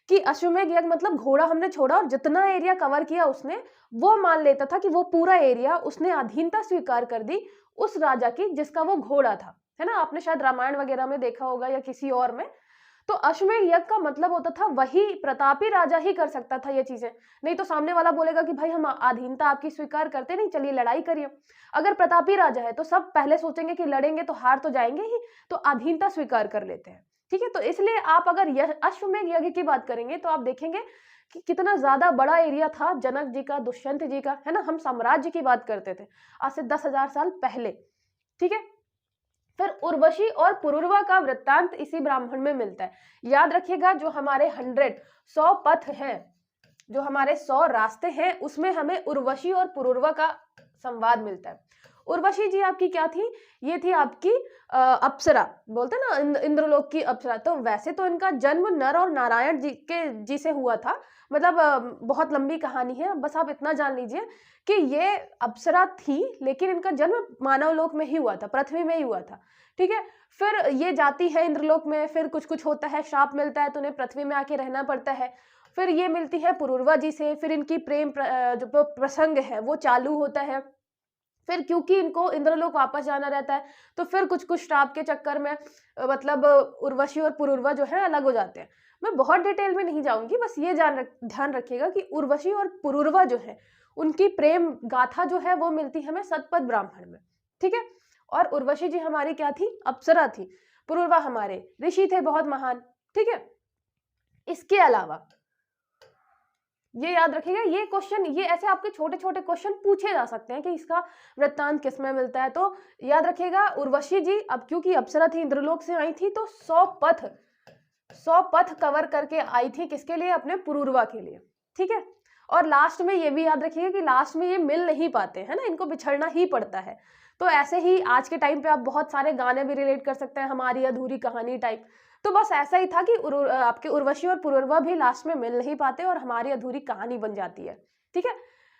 कि अश्वमेघ यज्ञ मतलब घोड़ा हमने छोड़ा और जितना एरिया कवर किया उसने, वो मान लेता था कि वो पूरा एरिया उसने अधीनता स्वीकार कर दी उस राजा की जिसका वो घोड़ा था, है ना। आपने शायद रामायण वगैरह में देखा होगा या किसी और में। तो अश्वमेध यज्ञ का मतलब होता था वही प्रतापी राजा ही कर सकता था ये चीजें, नहीं तो सामने वाला बोलेगा कि भाई हम अधीनता आपकी स्वीकार करते नहीं, चलिए लड़ाई करिए। अगर प्रतापी राजा है तो सब पहले सोचेंगे कि लड़ेंगे तो हार तो जाएंगे ही, तो अधीनता स्वीकार कर लेते हैं। ठीक है, तो इसलिए आप अगर अश्वमेध यज्ञ की बात करेंगे तो आप देखेंगे कि कितना ज्यादा बड़ा एरिया था जनक जी का, दुष्यंत जी का, है ना। हम साम्राज्य की बात करते थे आज से 10,000 साल पहले। ठीक है, फिर उर्वशी और पुरुरवा का वृत्तांत इसी ब्राह्मण में मिलता है। याद रखिएगा, जो हमारे 100 पथ हैं, जो हमारे 100 रास्ते हैं, उसमें हमें उर्वशी और पुरुरवा का संवाद मिलता है। उर्वशी जी आपकी क्या थी? ये थी आपकी अप्सरा, बोलते ना इंद्रलोक की अप्सरा। तो वैसे तो इनका जन्म नर और नारायण जी से हुआ था, मतलब बहुत लंबी कहानी है, बस आप इतना जान लीजिए कि ये अप्सरा थी, लेकिन इनका जन्म मानव लोक में ही हुआ था, पृथ्वी में ही हुआ था। ठीक है, फिर ये जाती है इंद्रलोक में, फिर कुछ कुछ होता है, शाप मिलता है तो उन्हें पृथ्वी में आके रहना पड़ता है। फिर ये मिलती है पुरुरवा जी से, फिर इनकी प्रेम जो प्रसंग है वो चालू होता है। फिर क्योंकि इनको इंद्रलोक वापस जाना रहता है तो फिर कुछ कुछ श्राप के चक्कर में मतलब उर्वशी और पुरुरवा जो है अलग हो जाते हैं। मैं बहुत डिटेल में नहीं जाऊंगी, बस ये ध्यान रखिएगा कि उर्वशी और पुरुरवा जो है उनकी प्रेम गाथा जो है वो मिलती है हमें शतपथ ब्राह्मण में। ठीक है, और उर्वशी जी हमारी क्या थी? अप्सरा थी। पुरुरवा हमारे ऋषि थे बहुत महान। ठीक है, इसके अलावा ये याद रखिएगा, ये क्वेश्चन, ये ऐसे आपके छोटे छोटे क्वेश्चन पूछे जा सकते हैं कि इसका वृत्तांत किसमें मिलता है। तो याद रखिएगा, उर्वशी जी अब क्योंकि अप्सरा थी, इंद्रलोक से आई थी, तो 100 पथ कवर करके आई थी, किसके लिए? अपने पुरूरवा के लिए, ठीक है। और लास्ट में ये भी याद रखिएगा कि लास्ट में ये मिल नहीं पाते हैं ना, इनको बिछड़ना ही पड़ता है। तो ऐसे ही आज के टाइम पे आप बहुत सारे गाने भी रिलेट कर सकते हैं, हमारी अधूरी कहानी टाइप। तो बस ऐसा ही था कि आपके उर्वशी और पुरूरवा भी लास्ट में मिल नहीं पाते और हमारी अधूरी कहानी बन जाती है, ठीक है।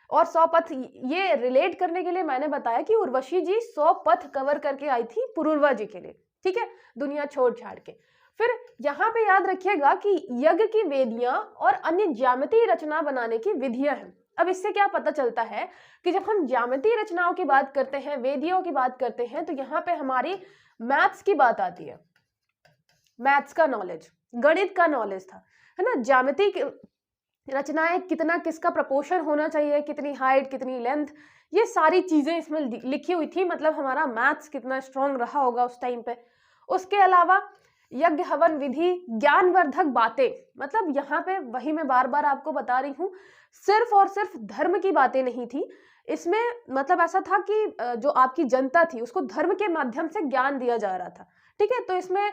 और 100 पथ ये रिलेट करने के लिए मैंने बताया कि उर्वशी जी 100 पथ कवर करके आई थी पुरूरवा जी के लिए, ठीक है, दुनिया छोड़ छाड़ के। फिर यहाँ पे याद रखिएगा कि यज्ञ की वेदियां और अन्य ज्यामितीय रचना बनाने की विधियां हैं। अब इससे क्या पता चलता है कि जब हम ज्यामितीय रचनाओं की बात करते हैं, वेदियों की बात करते हैं, तो यहाँ पे हमारी मैथ्स की बात आती है, मैथ्स का नॉलेज, गणित का नॉलेज था, है ना। ज्यामितीय रचनाएं, कितना किसका प्रपोर्शन होना चाहिए, कितनी हाइट, कितनी लेंथ, ये सारी चीजें इसमें लिखी हुई थी। मतलब हमारा मैथ्स कितना स्ट्रांग रहा होगा उस टाइम पे। उसके अलावा यज्ञ हवन विधि, ज्ञानवर्धक बातें, मतलब यहाँ पे वही मैं बार बार आपको बता रही हूँ, सिर्फ और सिर्फ धर्म की बातें नहीं थी इसमें। मतलब ऐसा था कि जो आपकी जनता थी उसको धर्म के माध्यम से ज्ञान दिया जा रहा था, ठीक है। तो इसमें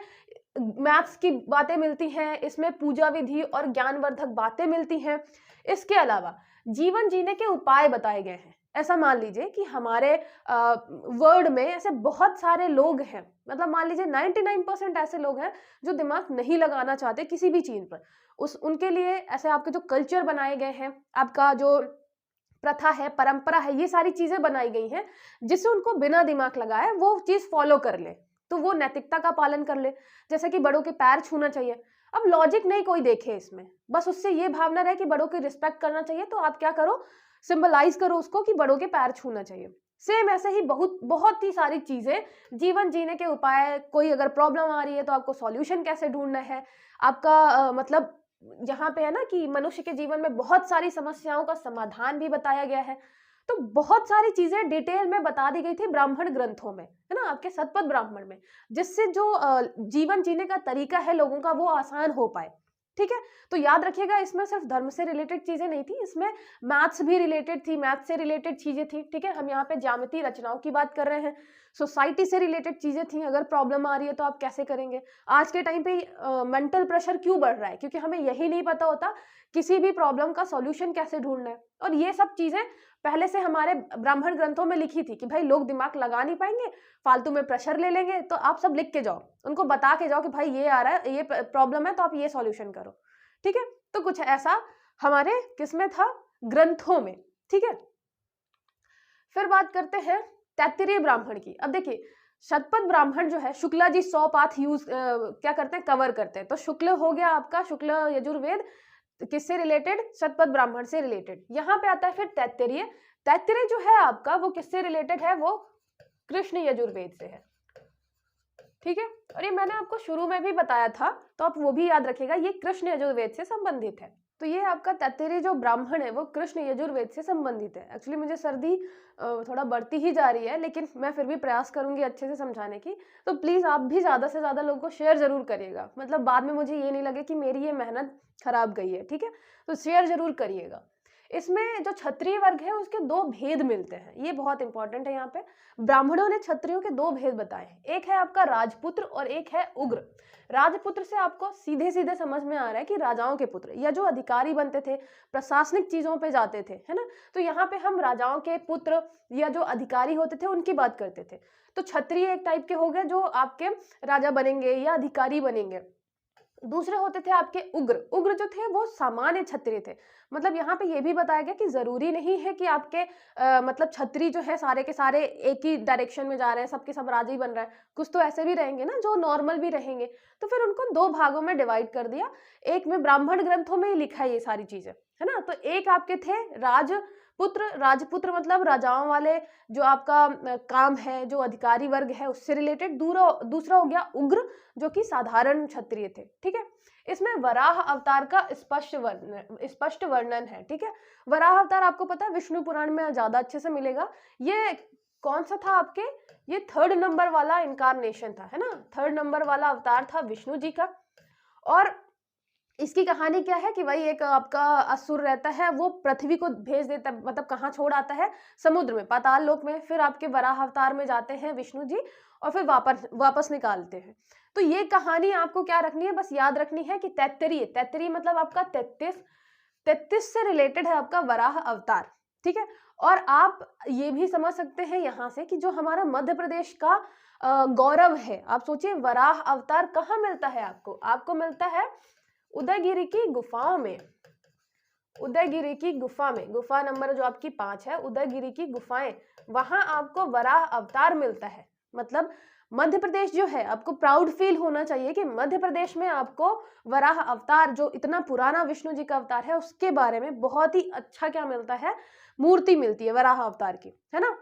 मैथ्स की बातें मिलती हैं, इसमें पूजा विधि और ज्ञानवर्धक बातें मिलती हैं। इसके अलावा जीवन जीने के उपाय बताए गए हैं। ऐसा मान लीजिए कि हमारे वर्ल्ड में ऐसे बहुत सारे लोग हैं, मतलब मान लीजिए 99% ऐसे लोग हैं जो दिमाग नहीं लगाना चाहते किसी भी चीज पर। उनके लिए ऐसे आपके जो कल्चर बनाए गए हैं, आपका जो प्रथा है, परंपरा है, ये सारी चीजें बनाई गई हैं जिससे उनको बिना दिमाग लगाए वो चीज फॉलो कर ले, तो वो नैतिकता का पालन कर ले। जैसे कि बड़ों के पैर छूना चाहिए। अब लॉजिक नहीं कोई देखे इसमें, बस उससे ये भावना रहे कि बड़ों की रिस्पेक्ट करना चाहिए, तो आप क्या करो, सिंबलाइज करो उसको कि बड़ों के पैर छूना चाहिए। सेम ऐसे ही बहुत बहुत ही सारी चीजें, जीवन जीने के उपाय, कोई अगर प्रॉब्लम आ रही है तो आपको सॉल्यूशन कैसे ढूंढना है, आपका मतलब यहाँ पे है ना कि मनुष्य के जीवन में बहुत सारी समस्याओं का समाधान भी बताया गया है। तो बहुत सारी चीजें डिटेल में बता दी गई थी ब्राह्मण ग्रंथों में, है ना, आपके शतपथ ब्राह्मण में, जिससे जो जीवन जीने का तरीका है लोगों का वो आसान हो पाए, ठीक है। तो याद रखिएगा, इसमें सिर्फ धर्म से रिलेटेड चीजें नहीं थी, इसमें मैथ्स भी रिलेटेड थी, मैथ्स से रिलेटेड चीजें थी, ठीक है। हम यहाँ पे ज्यामितीय रचनाओं की बात कर रहे हैं, सोसाइटी से रिलेटेड चीजें थी, अगर प्रॉब्लम आ रही है तो आप कैसे करेंगे। आज के टाइम पे मेंटल प्रेशर क्यों बढ़ रहा है, क्योंकि हमें यही नहीं पता होता किसी भी प्रॉब्लम का सॉल्यूशन कैसे ढूंढना है। और ये सब चीजें पहले से हमारे ब्राह्मण ग्रंथों में लिखी थी कि भाई लोग दिमाग लगा नहीं पाएंगे, फालतू में प्रेशर ले लेंगे, तो आप सब लिख के जाओ, उनको बता के जाओ कि भाई ये आ रहा है, ये प्रॉब्लम है, तो आप ये सॉल्यूशन करो, ठीक है। तो कुछ ऐसा हमारे किसमें था, ग्रंथों में, ठीक है। फिर बात करते हैं तैत्तिरीय ब्राह्मण की। अब देखिए, शतपथ ब्राह्मण जो है, शुक्ला जी 100 पाठ यूज क्या करते हैं, कवर करते हैं। तो शुक्ल हो गया आपका, शुक्ल यजुर्वेद किससे रिलेटेड, शतपथ ब्राह्मण से रिलेटेड। यहाँ पे आता है फिर तैत्तिरीय। तैत्तिरीय जो है आपका वो किससे रिलेटेड है, वो कृष्ण यजुर्वेद से है, ठीक है। और ये मैंने आपको शुरू में भी बताया था, तो आप वो भी याद रखिएगा, ये कृष्ण यजुर्वेद से संबंधित है। तो ये आपका तैत्तिरीय जो ब्राह्मण है वो कृष्ण यजुर्वेद से संबंधित है। एक्चुअली मुझे सर्दी थोड़ा बढ़ती ही जा रही है, लेकिन मैं फिर भी प्रयास करूंगी अच्छे से समझाने की। तो प्लीज़ आप भी ज़्यादा से ज़्यादा लोगों को शेयर जरूर करिएगा, मतलब बाद में मुझे ये नहीं लगे कि मेरी ये मेहनत खराब गई है, ठीक है। तो शेयर जरूर करिएगा। इसमें जो क्षत्रिय वर्ग है उसके दो भेद मिलते हैं, ये बहुत इंपॉर्टेंट है। यहाँ पे ब्राह्मणों ने क्षत्रियों के दो भेद बताए हैं, एक है आपका राजपुत्र और एक है उग्र। राजपुत्र से आपको सीधे सीधे समझ में आ रहा है कि राजाओं के पुत्र, या जो अधिकारी बनते थे, प्रशासनिक चीजों पे जाते थे, है ना। तो यहाँ पे हम राजाओं के पुत्र या जो अधिकारी होते थे उनकी बात करते थे। तो क्षत्रिय एक टाइप के हो गए जो आपके राजा बनेंगे या अधिकारी बनेंगे। दूसरे होते थे आपके उग्र। उग्र जो थे वो सामान्य क्षत्रिय थे। मतलब यहाँ पे ये भी बताया गया कि जरूरी नहीं है कि आपके मतलब क्षत्रिय जो है सारे के सारे एक ही डायरेक्शन में जा रहे हैं, सबके सब राजा ही बन रहा है। कुछ तो ऐसे भी रहेंगे ना जो नॉर्मल भी रहेंगे। तो फिर उनको दो भागों में डिवाइड कर दिया। एक में ब्राह्मण ग्रंथों में ही लिखा है ये सारी चीजें, है ना। तो एक आपके थे राजपुत्र। राजपुत्र मतलब राजाओं वाले जो आपका काम है, जो अधिकारी वर्ग है उससे रिलेटेड। दूसरा हो गया उग्र, जो कि साधारण क्षत्रिय थे, ठीक है। इसमें वराह अवतार का स्पष्ट वर्णन है, ठीक है। वराह अवतार आपको पता है विष्णु पुराण में ज्यादा अच्छे से मिलेगा। ये कौन सा था आपके, ये 3rd नंबर वाला इनकारनेशन था, है ना। 3rd नंबर वाला अवतार था विष्णु जी का। और इसकी कहानी क्या है कि वही एक आपका असुर रहता है, वो पृथ्वी को भेज देता है, मतलब कहाँ छोड़ आता है, समुद्र में, पाताल लोक में। फिर आपके वराह अवतार में जाते हैं विष्णु जी और फिर वापस वापस निकालते हैं। तो ये कहानी आपको क्या रखनी है, बस याद रखनी है कि तैत्तरीय, तैत्तरीय मतलब आपका 33 से रिलेटेड है आपका वराह अवतार, ठीक है। और आप ये भी समझ सकते हैं यहाँ से कि जो हमारा मध्य प्रदेश का गौरव है, आप सोचिए वराह अवतार कहाँ मिलता है आपको, आपको मिलता है उदयगिरी की गुफाओं में, उदयगिरी की गुफा में, गुफा नंबर जो आपकी 5 है, उदयगिरी की गुफाएं, वहां आपको वराह अवतार मिलता है। मतलब मध्य प्रदेश जो है, आपको प्राउड फील होना चाहिए कि मध्य प्रदेश में आपको वराह अवतार, जो इतना पुराना विष्णु जी का अवतार है, उसके बारे में बहुत ही अच्छा क्या मिलता है, मूर्ति मिलती है वराह अवतार की, है ना,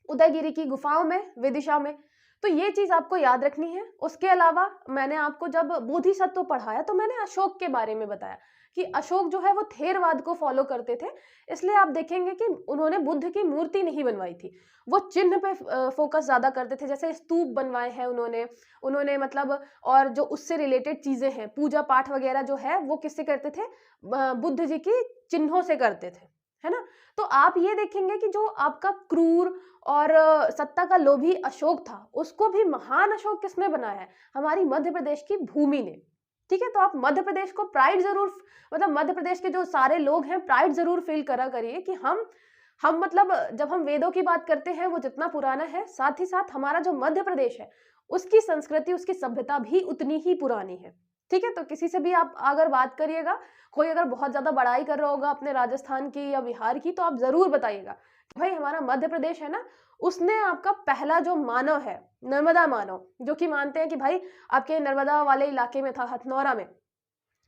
उदयगिरी की गुफाओं में, विदिशा में। तो ये चीज आपको याद रखनी है। उसके अलावा मैंने आपको जब बोधिसत्व पढ़ाया तो मैंने अशोक के बारे में बताया कि अशोक जो है वो थेरवाद को फॉलो करते थे, इसलिए आप देखेंगे कि उन्होंने बुद्ध की मूर्ति नहीं बनवाई थी, वो चिन्ह पे फोकस ज्यादा करते थे। जैसे स्तूप बनवाए हैं उन्होंने उन्होंने मतलब, और जो उससे रिलेटेड चीजें हैं, पूजा पाठ वगैरह जो है वो किससे करते थे, बुद्ध जी की चिन्हों से करते थे, है ना। तो आप ये देखेंगे कि जो आपका क्रूर और सत्ता का लोभी अशोक था, उसको भी महान अशोक किसने बनाया है, हमारी मध्य प्रदेश की भूमि ने, ठीक है। तो आप मध्य प्रदेश को प्राइड जरूर, मतलब मध्य प्रदेश के जो सारे लोग हैं प्राइड जरूर फील करा करिए कि हम मतलब जब हम वेदों की बात करते हैं वो जितना पुराना है, साथ ही साथ हमारा जो मध्य प्रदेश है उसकी संस्कृति, उसकी सभ्यता भी उतनी ही पुरानी है, ठीक है। तो किसी से भी आप अगर बात करिएगा, कोई अगर बहुत ज्यादा बड़ाई कर रहा होगा अपने राजस्थान की या बिहार की, तो आप जरूर बताइएगा कि भाई हमारा मध्य प्रदेश है ना, उसने आपका पहला जो मानव है, नर्मदा मानव, जो कि मानते हैं कि भाई आपके नर्मदा वाले इलाके में था, हथनौरा में,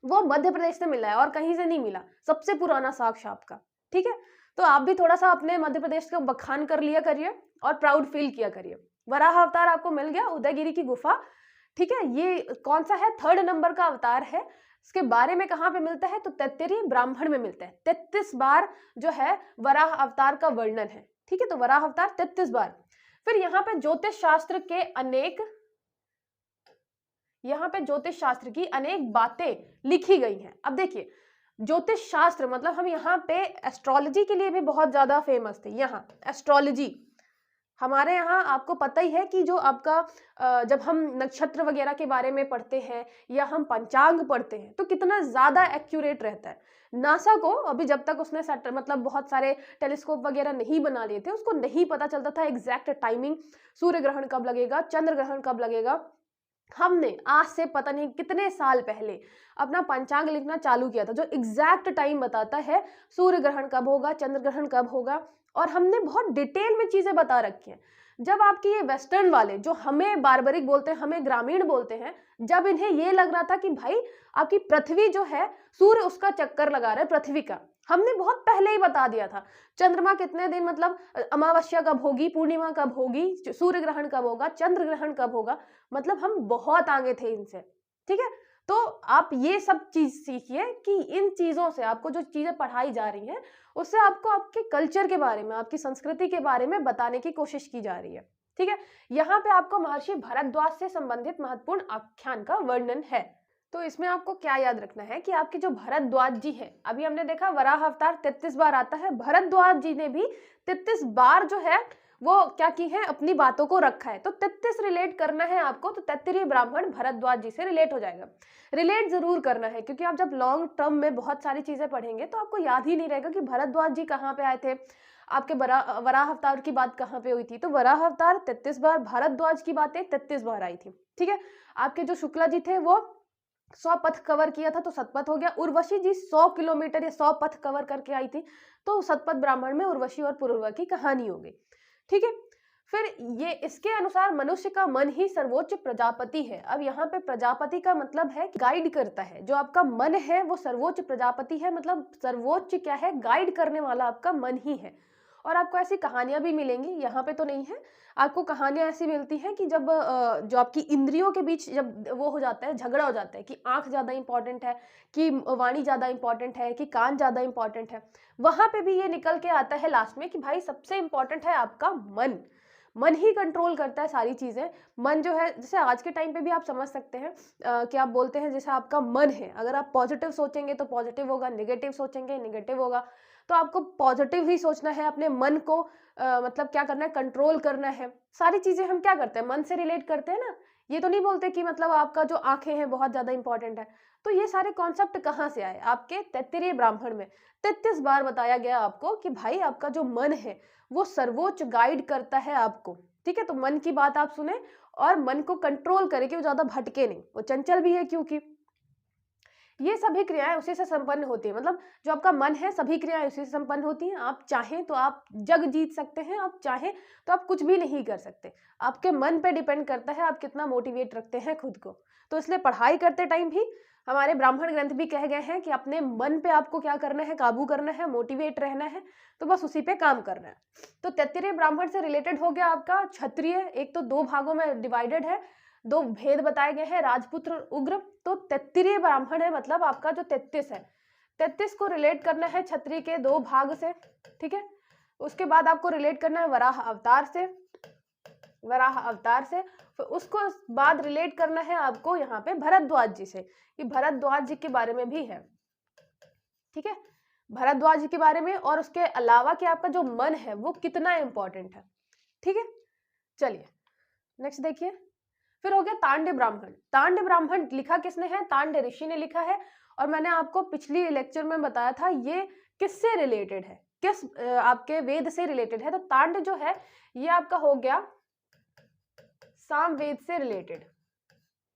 वो मध्य प्रदेश से मिला है और कहीं से नहीं मिला, सबसे पुराना साक्ष्य आपका, ठीक है। तो आप भी थोड़ा सा अपने मध्य प्रदेश का बखान कर लिया करिए और प्राउड फील किया करिए। वराह अवतार आपको मिल गया, उदयगिरी की गुफा, ठीक है। ये कौन सा है, 3rd नंबर का अवतार है। इसके बारे में कहाँ पे मिलता है, तो तैत्तरीय ब्राह्मण में मिलता है। 33 बार जो है वराह अवतार का वर्णन है, ठीक है। तो वराह अवतार 33 बार। फिर यहाँ पे ज्योतिष शास्त्र के अनेक, यहाँ पे ज्योतिष शास्त्र की अनेक बातें लिखी गई हैं। अब देखिए ज्योतिष शास्त्र मतलब हम यहाँ पे एस्ट्रोलॉजी के लिए भी बहुत ज्यादा फेमस थे। यहाँ एस्ट्रोलॉजी हमारे यहाँ आपको पता ही है कि जो आपका जब हम नक्षत्र वगैरह के बारे में पढ़ते हैं या हम पंचांग पढ़ते हैं तो कितना ज्यादा एक्यूरेट रहता है। नासा को अभी जब तक उसने मतलब बहुत सारे टेलीस्कोप वगैरह नहीं बना लिए थे, उसको नहीं पता चलता था एग्जैक्ट टाइमिंग, सूर्य ग्रहण कब लगेगा, चंद्र ग्रहण कब लगेगा। हमने आज से पता नहीं कितने साल पहले अपना पंचांग लिखना चालू किया था, जो एग्जैक्ट टाइम बताता है सूर्य ग्रहण कब होगा, चंद्र ग्रहण कब होगा, और हमने बहुत डिटेल में चीजें बता रखी हैं। जब आपकी ये वेस्टर्न वाले जो हमें बारबरिक बोलते हैं, हमें ग्रामीण बोलते हैं, जब इन्हें ये लग रहा था कि भाई आपकी पृथ्वी जो है सूर्य उसका चक्कर लगा रहा है पृथ्वी का, हमने बहुत पहले ही बता दिया था। चंद्रमा कितने दिन, मतलब अमावस्या कब होगी, पूर्णिमा कब होगी, सूर्य ग्रहण कब होगा, चंद्र ग्रहण कब होगा, मतलब हम बहुत आगे थे इनसे, ठीक है। तो आप ये सब चीज सीखिए कि इन चीजों से आपको जो चीजें पढ़ाई जा रही हैं उससे आपको आपके कल्चर के बारे में, आपकी संस्कृति के बारे में बताने की कोशिश की जा रही है, ठीक है। यहाँ पे आपको महर्षि भरद्वाज से संबंधित महत्वपूर्ण आख्यान का वर्णन है। तो इसमें आपको क्या याद रखना है कि आपके जो भरद्वाज जी है, अभी हमने देखा वराह अवतार 33 बार आता है, भरद्वाज जी ने भी 33 बार जो है वो क्या की है, अपनी बातों को रखा है। तो 33 रिलेट करना है आपको, तो तैत्तरीय ब्राह्मण भरद्वाज जी से रिलेट हो जाएगा। रिलेट जरूर करना है क्योंकि आप जब लॉन्ग टर्म में बहुत सारी चीजें पढ़ेंगे तो आपको याद ही नहीं रहेगा कि भरद्वाज जी कहाँ पे आए थे, आपके वराह अवतार की बात कहाँ पे हुई थी। तो वराह अवतार 33 बार, भारद्वाज की बातें 33 बार आई थी, ठीक है। आपके जो शुक्ला जी थे वो 100 पथ कवर किया था तो सतपथ हो गया। उर्वशी जी 100 किलोमीटर या 100 पथ कवर करके आई थी, तो सतपथ ब्राह्मण में उर्वशी और पुरुरवा की कहानी हो गई, ठीक है। फिर ये इसके अनुसार मनुष्य का मन ही सर्वोच्च प्रजापति है। अब यहाँ पे प्रजापति का मतलब है गाइड करता है, जो आपका मन है वो सर्वोच्च प्रजापति है, मतलब सर्वोच्च क्या है, गाइड करने वाला आपका मन ही है। और आपको ऐसी कहानियां भी मिलेंगी, यहाँ पे तो नहीं है, आपको कहानियां ऐसी मिलती हैं कि जब जो आपकी इंद्रियों के बीच जब वो हो जाता है, झगड़ा हो जाता है कि आंख ज्यादा इंपॉर्टेंट है, कि वाणी ज्यादा इंपॉर्टेंट है, कि कान ज्यादा इंपॉर्टेंट है, वहां पे भी ये निकल के आता है लास्ट में कि भाई सबसे इंपॉर्टेंट है आपका मन। मन ही कंट्रोल करता है सारी चीजें। मन जो है, जैसे आज के टाइम पे भी आप समझ सकते हैं कि आप बोलते हैं जैसे आपका मन है, अगर आप पॉजिटिव सोचेंगे तो पॉजिटिव होगा, निगेटिव सोचेंगे निगेटिव होगा। तो आपको पॉजिटिव ही सोचना है, अपने मन को मतलब क्या करना है, कंट्रोल करना है। सारी चीजें हम क्या करते हैं, मन से रिलेट करते हैं ना। ये तो नहीं बोलते कि मतलब आपका जो आंखें हैं बहुत ज्यादा इंपॉर्टेंट है। तो ये सारे कॉन्सेप्ट कहाँ से आए, आपके तैत्तिरीय ब्राह्मण में 33 बार बताया गया आपको कि भाई आपका जो मन है वो सर्वोच्च गाइड करता है आपको। ठीक है, तो मन की बात आप सुने और मन को कंट्रोल करें कि वो ज्यादा भटके नहीं, वो चंचल भी है क्योंकि ये सभी क्रियाएं उसी से संपन्न होती है। मतलब जो आपका मन है सभी क्रियाएं उसी से संपन्न होती हैं। आप चाहें तो आप जग जीत सकते हैं, आप चाहें तो आप कुछ भी नहीं कर सकते। आपके मन पे डिपेंड करता है आप कितना मोटिवेट रखते हैं खुद को। तो इसलिए पढ़ाई करते टाइम भी हमारे ब्राह्मण ग्रंथ भी कह गए हैं कि अपने मन पे आपको क्या करना है, काबू करना है, मोटिवेट रहना है। तो बस उसी पे काम करना है। तो तैत्तिरीय ब्राह्मण से रिलेटेड हो गया आपका क्षत्रिय। एक तो 2 भागों में डिवाइडेड है, 2 भेद बताए गए हैं, राजपुत्र उग्र। तो तैत्तिरीय ब्राह्मण है मतलब आपका जो 33 है, 33 को रिलेट करना है क्षत्रिय के 2 भाग से। ठीक है, उसके बाद आपको रिलेट करना है वराह अवतार से, वराह अवतार से। फिर उसको बाद रिलेट करना है आपको यहाँ पे भरद्वाज जी से, कि भरद्वाज जी के बारे में भी है। ठीक है, भरद्वाज जी के बारे में, और उसके अलावा कि आपका जो मन है वो कितना इंपॉर्टेंट है। ठीक है, चलिए नेक्स्ट देखिए। फिर हो गया तांड्य ब्राह्मण। तांड्य ब्राह्मण लिखा किसने है, तांड्य ऋषि ने लिखा है। और मैंने आपको पिछली लेक्चर में बताया था ये किससे रिलेटेड है, किस आपके वेद से रिलेटेड है। तो तांड्य जो है ये आपका हो गया सामवेद से रिलेटेड।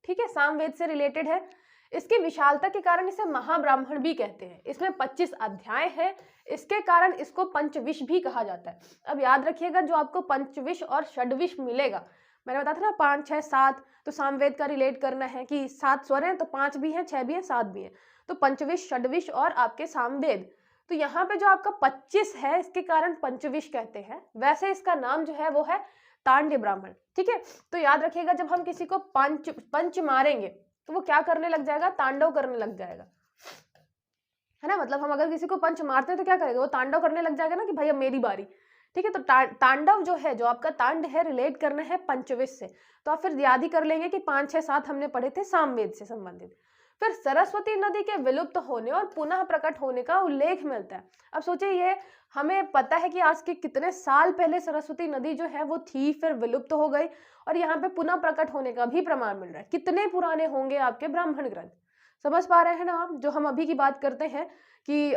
ठीक है, सामवेद से रिलेटेड है। इसकी विशालता के कारण इसे महाब्राह्मण भी कहते हैं। इसमें 25 अध्याय है, इसके कारण इसको पंचविश भी कहा जाता है। अब याद रखिएगा जो आपको पंचविश और षड्विश मिलेगा, मैंने बताया था ना 5, 6, 7, तो सामवेद का रिलेट करना है कि 7 स्वर हैं तो 5 भी हैं, 6 भी हैं, 7 भी हैं। तो पंचविश, षड्विश और आपके सामवेद। तो यहाँ पे जो आपका 25 है इसके कारण पंचविश कहते हैं। वैसे इसका नाम जो है वो है तांड्य ब्राह्मण। ठीक है, तो याद रखिएगा जब हम किसी को पंच मारेंगे तो वो क्या करने लग जाएगा, तांडव करने लग जाएगा, है ना। मतलब हम अगर किसी को पंच मारते हैं तो क्या करेगा, वो तांडव करने लग जाएगा ना कि भाई अब मेरी बारी। ठीक है, तो तांडव जो है, जो आपका तांड है, रिलेट करना है पंचविश से। तो आप फिर याद ही कर लेंगे कि 5, 6, 7 हमने पढ़े थे सामवेद से संबंधित। फिर सरस्वती नदी के विलुप्त होने और पुनः प्रकट होने का उल्लेख मिलता है। अब सोचिए, ये हमें पता है कि आज के कितने साल पहले सरस्वती नदी जो है वो थी, फिर विलुप्त हो गई, और यहाँ पे पुनः प्रकट होने का भी प्रमाण मिल रहा है। कितने पुराने होंगे आपके ब्राह्मण ग्रंथ, समझ पा रहे हैं ना आप। जो हम अभी की बात करते हैं कि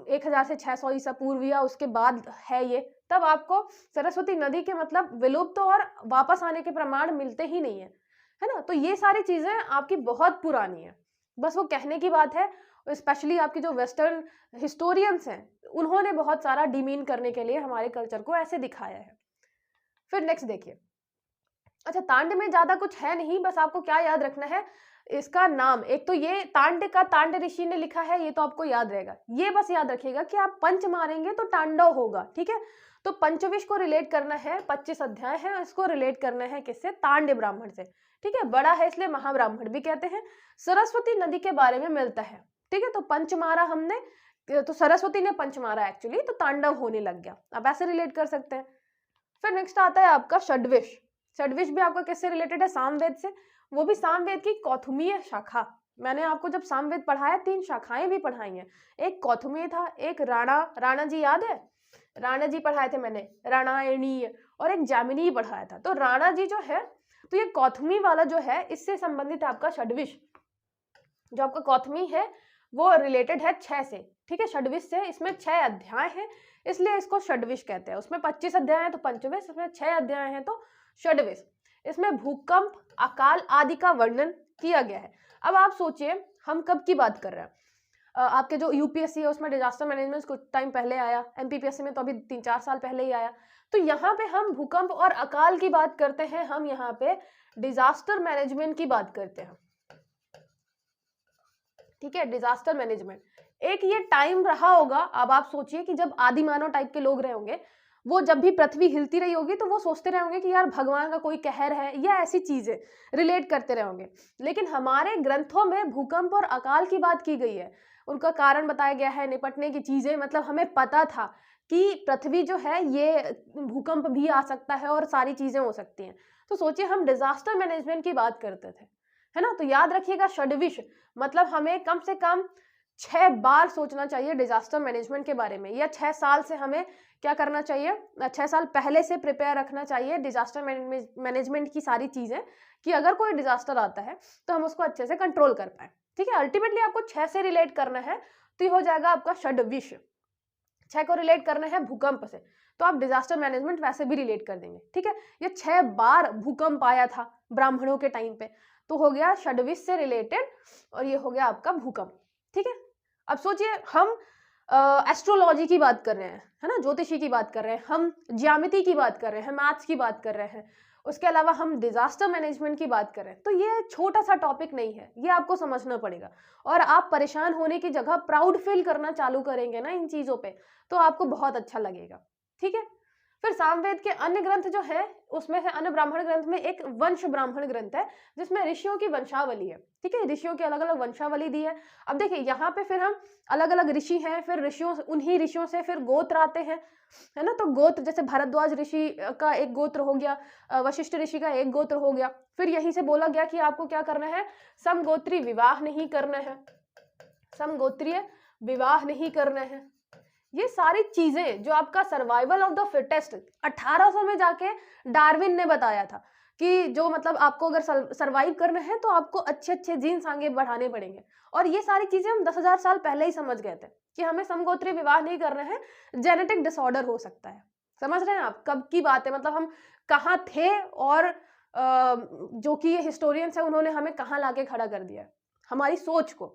1000 से 600 ईसा पूर्व या उसके बाद है ये, तब आपको सरस्वती नदी के मतलब विलुप्त और वापस आने के प्रमाण मिलते ही नहीं है ना। तो ये सारी चीजें आपकी बहुत पुरानी है, बस वो कहने की बात है। स्पेशली आपके जो वेस्टर्न हिस्टोरियंस हैं उन्होंने बहुत सारा डिमीन करने के लिए हमारे कल्चर को ऐसे दिखाया है। फिर नेक्स्ट देखिए। अच्छा, तांड में ज्यादा कुछ है नहीं, बस आपको क्या याद रखना है, इसका नाम, एक तो ये तांड का तांड ऋषि ने लिखा है, ये तो आपको याद रहेगा। ये बस याद रखिएगा कि आप पंच मारेंगे तो तांडव होगा। ठीक है, तो पंचविश को रिलेट करना है, 25 अध्याय है, इसको रिलेट करना है किससे, तांड्य ब्राह्मण से। ठीक है, बड़ा है इसलिए महाब्राह्मण भी कहते हैं। सरस्वती नदी के बारे में मिलता है। ठीक है, तो पंच मारा हमने, तो सरस्वती ने पंच मारा एक्चुअली, तो तांडव होने लग गया। आप ऐसे रिलेट कर सकते हैं। फिर नेक्स्ट आता है आपका षड्विश। षड्विश भी आपका किससे रिलेटेड है, सामवेद से। वो भी सामवेद की कौथुमीय शाखा। मैंने आपको जब सामवेद पढ़ाया 3 शाखाएं भी पढ़ाई हैं, एक कौथुमीय था, एक राणा जी याद है, राणा जी पढ़ाए थे मैंने, राणायणीय, और एक जामिनी पढ़ाया था। तो राणा जी जो है, तो ये कौथुमी वाला जो है इससे संबंधित है आपका षड्विश। जो आपका कौथुमी है वो रिलेटेड है 6 से। ठीक है, षड्विश से। इसमें 6 अध्याय हैं इसलिए इसको षड्विश कहते हैं। उसमें 25 अध्याय हैं तो पंचविश, इसमें 6 अध्याय हैं तो षड्विश। इसमें भूकंप, अकाल आदि का वर्णन किया गया है। अब आप सोचिए हम कब की बात कर रहे हैं, आपके जो यूपीएससी है उसमें डिजास्टर मैनेजमेंट कुछ टाइम पहले आया, एमपीपीएससी में तो अभी 3-4 साल पहले ही आया। तो यहाँ पे हम भूकंप और अकाल की बात करते हैं, हम यहाँ पे डिजास्टर मैनेजमेंट की बात करते हैं। ठीक है, डिजास्टर मैनेजमेंट एक ये टाइम रहा होगा। अब आप सोचिए कि जब आदि मानव टाइप के लोग रहे होंगे, वो जब भी पृथ्वी हिलती रही होगी तो वो सोचते रहे होंगे कि यार भगवान का कोई कहर है, या ऐसी चीजें रिलेट करते रहे होंगे। लेकिन हमारे ग्रंथों में भूकंप और अकाल की बात की गई है, उनका कारण बताया गया है, निपटने की चीजें, मतलब हमें पता था कि पृथ्वी जो है ये भूकंप भी आ सकता है और सारी चीजें हो सकती हैं। तो सोचिए हम डिजास्टर मैनेजमेंट की बात करते थे, है ना। तो याद रखिएगा षड्विश मतलब हमें कम से कम 6 बार सोचना चाहिए डिजास्टर मैनेजमेंट के बारे में, या 6 साल से हमें क्या करना चाहिए, 6 साल पहले से प्रिपेयर रखना चाहिए डिजास्टर मैनेजमेंट की सारी चीजें, कि अगर कोई डिजास्टर आता है तो हम उसको अच्छे से कंट्रोल कर पाए। ठीक है, अल्टीमेटली आपको 6 से रिलेट करना है, तो ये हो जाएगा आपका षड्विश। 6 को रिलेट करना है भूकंप से, तो आप डिजास्टर मैनेजमेंट वैसे भी रिलेट कर देंगे। ठीक है, ये 6 बार भूकंप आया था ब्राह्मणों के टाइम पे, तो हो गया षड्विश से रिलेटेड, और ये हो गया आपका भूकंप। ठीक है, अब सोचिए हम एस्ट्रोलॉजी की बात कर रहे हैं, है ना, ज्योतिषी की बात कर रहे हैं, हम ज्यामिति की बात कर रहे हैं, मैथ्स की बात कर रहे हैं, उसके अलावा हम डिजास्टर मैनेजमेंट की बात कर रहे हैं। तो ये छोटा सा टॉपिक नहीं है, ये आपको समझना पड़ेगा, और आप परेशान होने की जगह प्राउड फील करना चालू करेंगे ना इन चीजों पे, तो आपको बहुत अच्छा लगेगा। ठीक है, फिर सामवेद के अन्य ग्रंथ जो है, उसमें से अन्य ब्राह्मण ग्रंथ में एक वंश ब्राह्मण ग्रंथ है, जिसमें ऋषियों की वंशावली है। ठीक है, ऋषियों की अलग अलग वंशावली दी है। अब देखिए यहाँ पे फिर हम अलग अलग ऋषि हैं, फिर ऋषियों, उन्हीं ऋषियों से फिर गोत्र आते हैं, है ना। तो गोत्र जैसे भारद्वाज ऋषि का एक गोत्र हो गया, वशिष्ठ ऋषि का एक गोत्र हो गया। फिर यहीं से बोला गया कि आपको क्या करना है, समगोत्री विवाह नहीं करना है, समगोत्रीय विवाह नहीं करना है। ये सारी चीजें जो आपका सर्वाइवल ऑफ द फिटेस्ट 1800 में जाके डार्विन ने बताया था, कि जो मतलब आपको अगर सर्वाइव करना है तो आपको अच्छे अच्छे जीन्स आगे बढ़ाने पड़ेंगे। और ये सारी चीजें हम 10,000 साल पहले ही समझ गए थे कि हमें समगोत्रीय विवाह नहीं करना है, जेनेटिक डिसऑर्डर हो सकता है। समझ रहे हैं आप कब की बात है, मतलब हम कहाँ थे, और जो कि ये हिस्टोरियंस है उन्होंने हमें कहाँ लाके खड़ा कर दिया, हमारी सोच को।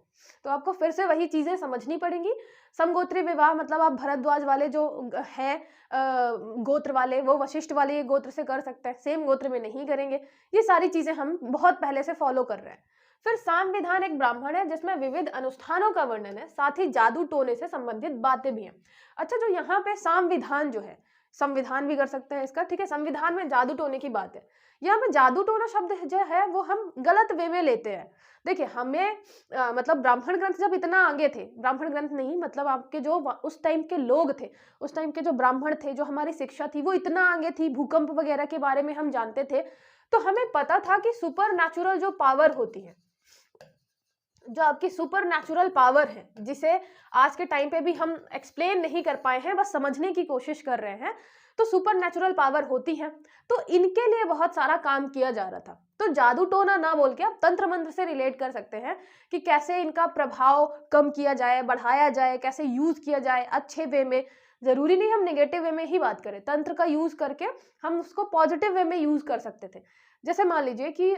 तो आपको फिर से वही चीजें समझनी पड़ेंगी। समगोत्रीय विवाह मतलब आप भरद्वाज वाले जो है गोत्र वाले, वो वशिष्ठ वाले ये गोत्र से कर सकते हैं, सेम गोत्र में नहीं करेंगे। ये सारी चीजें हम बहुत पहले से फॉलो कर रहे हैं। फिर साम विधान एक ब्राह्मण है जिसमें विविध अनुष्ठानों का वर्णन है, साथ ही जादू टोने से संबंधित बातें भी हैं। अच्छा, जो यहाँ पे साम विधान जो है, संविधान भी कर सकते हैं इसका, ठीक है, संविधान में जादू टोने की बात है। यहाँ पे जादू टोना शब्द जो है वो हम गलत वे में लेते हैं। देखिए हमें मतलब ब्राह्मण ग्रंथ जब इतना आगे थे, ब्राह्मण ग्रंथ नहीं मतलब आपके जो उस टाइम के लोग थे, उस टाइम के जो ब्राह्मण थे, जो हमारी शिक्षा थी वो इतना आगे थी, भूकंप वगैरह के बारे में हम जानते थे, तो हमें पता था कि सुपर नेचुरल जो पावर होती है, जो आपकी सुपर नेचुरल पावर है, जिसे आज के टाइम पे भी हम एक्सप्लेन नहीं कर पाए हैं, बस समझने की कोशिश कर रहे हैं, तो सुपर नेचुरल पावर होती है, तो इनके लिए बहुत सारा काम किया जा रहा था। तो जादू टोना ना बोल के आप तंत्र मंत्र से रिलेट कर सकते हैं कि कैसे इनका प्रभाव कम किया जाए, बढ़ाया जाए, कैसे यूज किया जाए अच्छे वे में। जरूरी नहीं हम नेगेटिव वे में ही बात करें, तंत्र का यूज करके हम उसको पॉजिटिव वे में यूज कर सकते थे। जैसे मान लीजिए कि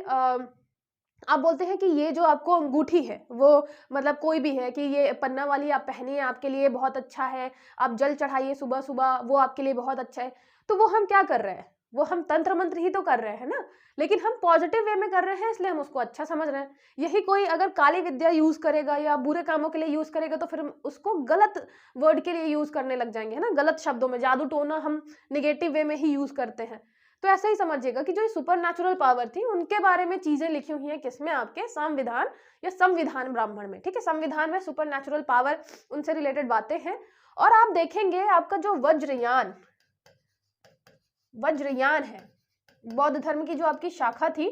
आप बोलते हैं कि ये जो आपको अंगूठी है वो मतलब कोई भी है कि ये पन्ना वाली आप पहनिए, आपके लिए बहुत अच्छा है, आप जल चढ़ाइए सुबह सुबह, वो आपके लिए बहुत अच्छा है। तो वो हम क्या कर रहे हैं, वो हम तंत्र मंत्र ही तो कर रहे हैं ना, लेकिन हम पॉजिटिव वे में कर रहे हैं, इसलिए हम उसको अच्छा समझ रहे हैं। यही कोई अगर काली विद्या यूज करेगा या बुरे कामों के लिए यूज करेगा तो फिर हम उसको गलत वर्ड के लिए यूज करने लग जाएंगे, है ना, गलत शब्दों में। जादू टोना हम निगेटिव वे में ही यूज करते हैं। तो ऐसा ही समझिएगा कि जो सुपर नेचुरल पावर थी उनके बारे में चीजें लिखी हुई हैं, किसमें, आपके संविधान या संविधान ब्राह्मण में। ठीक है, संविधान में सुपर नेचुरल पावर, उनसे रिलेटेड बातें हैं। और आप देखेंगे आपका जो वज्रयान है, बौद्ध धर्म की जो आपकी शाखा थी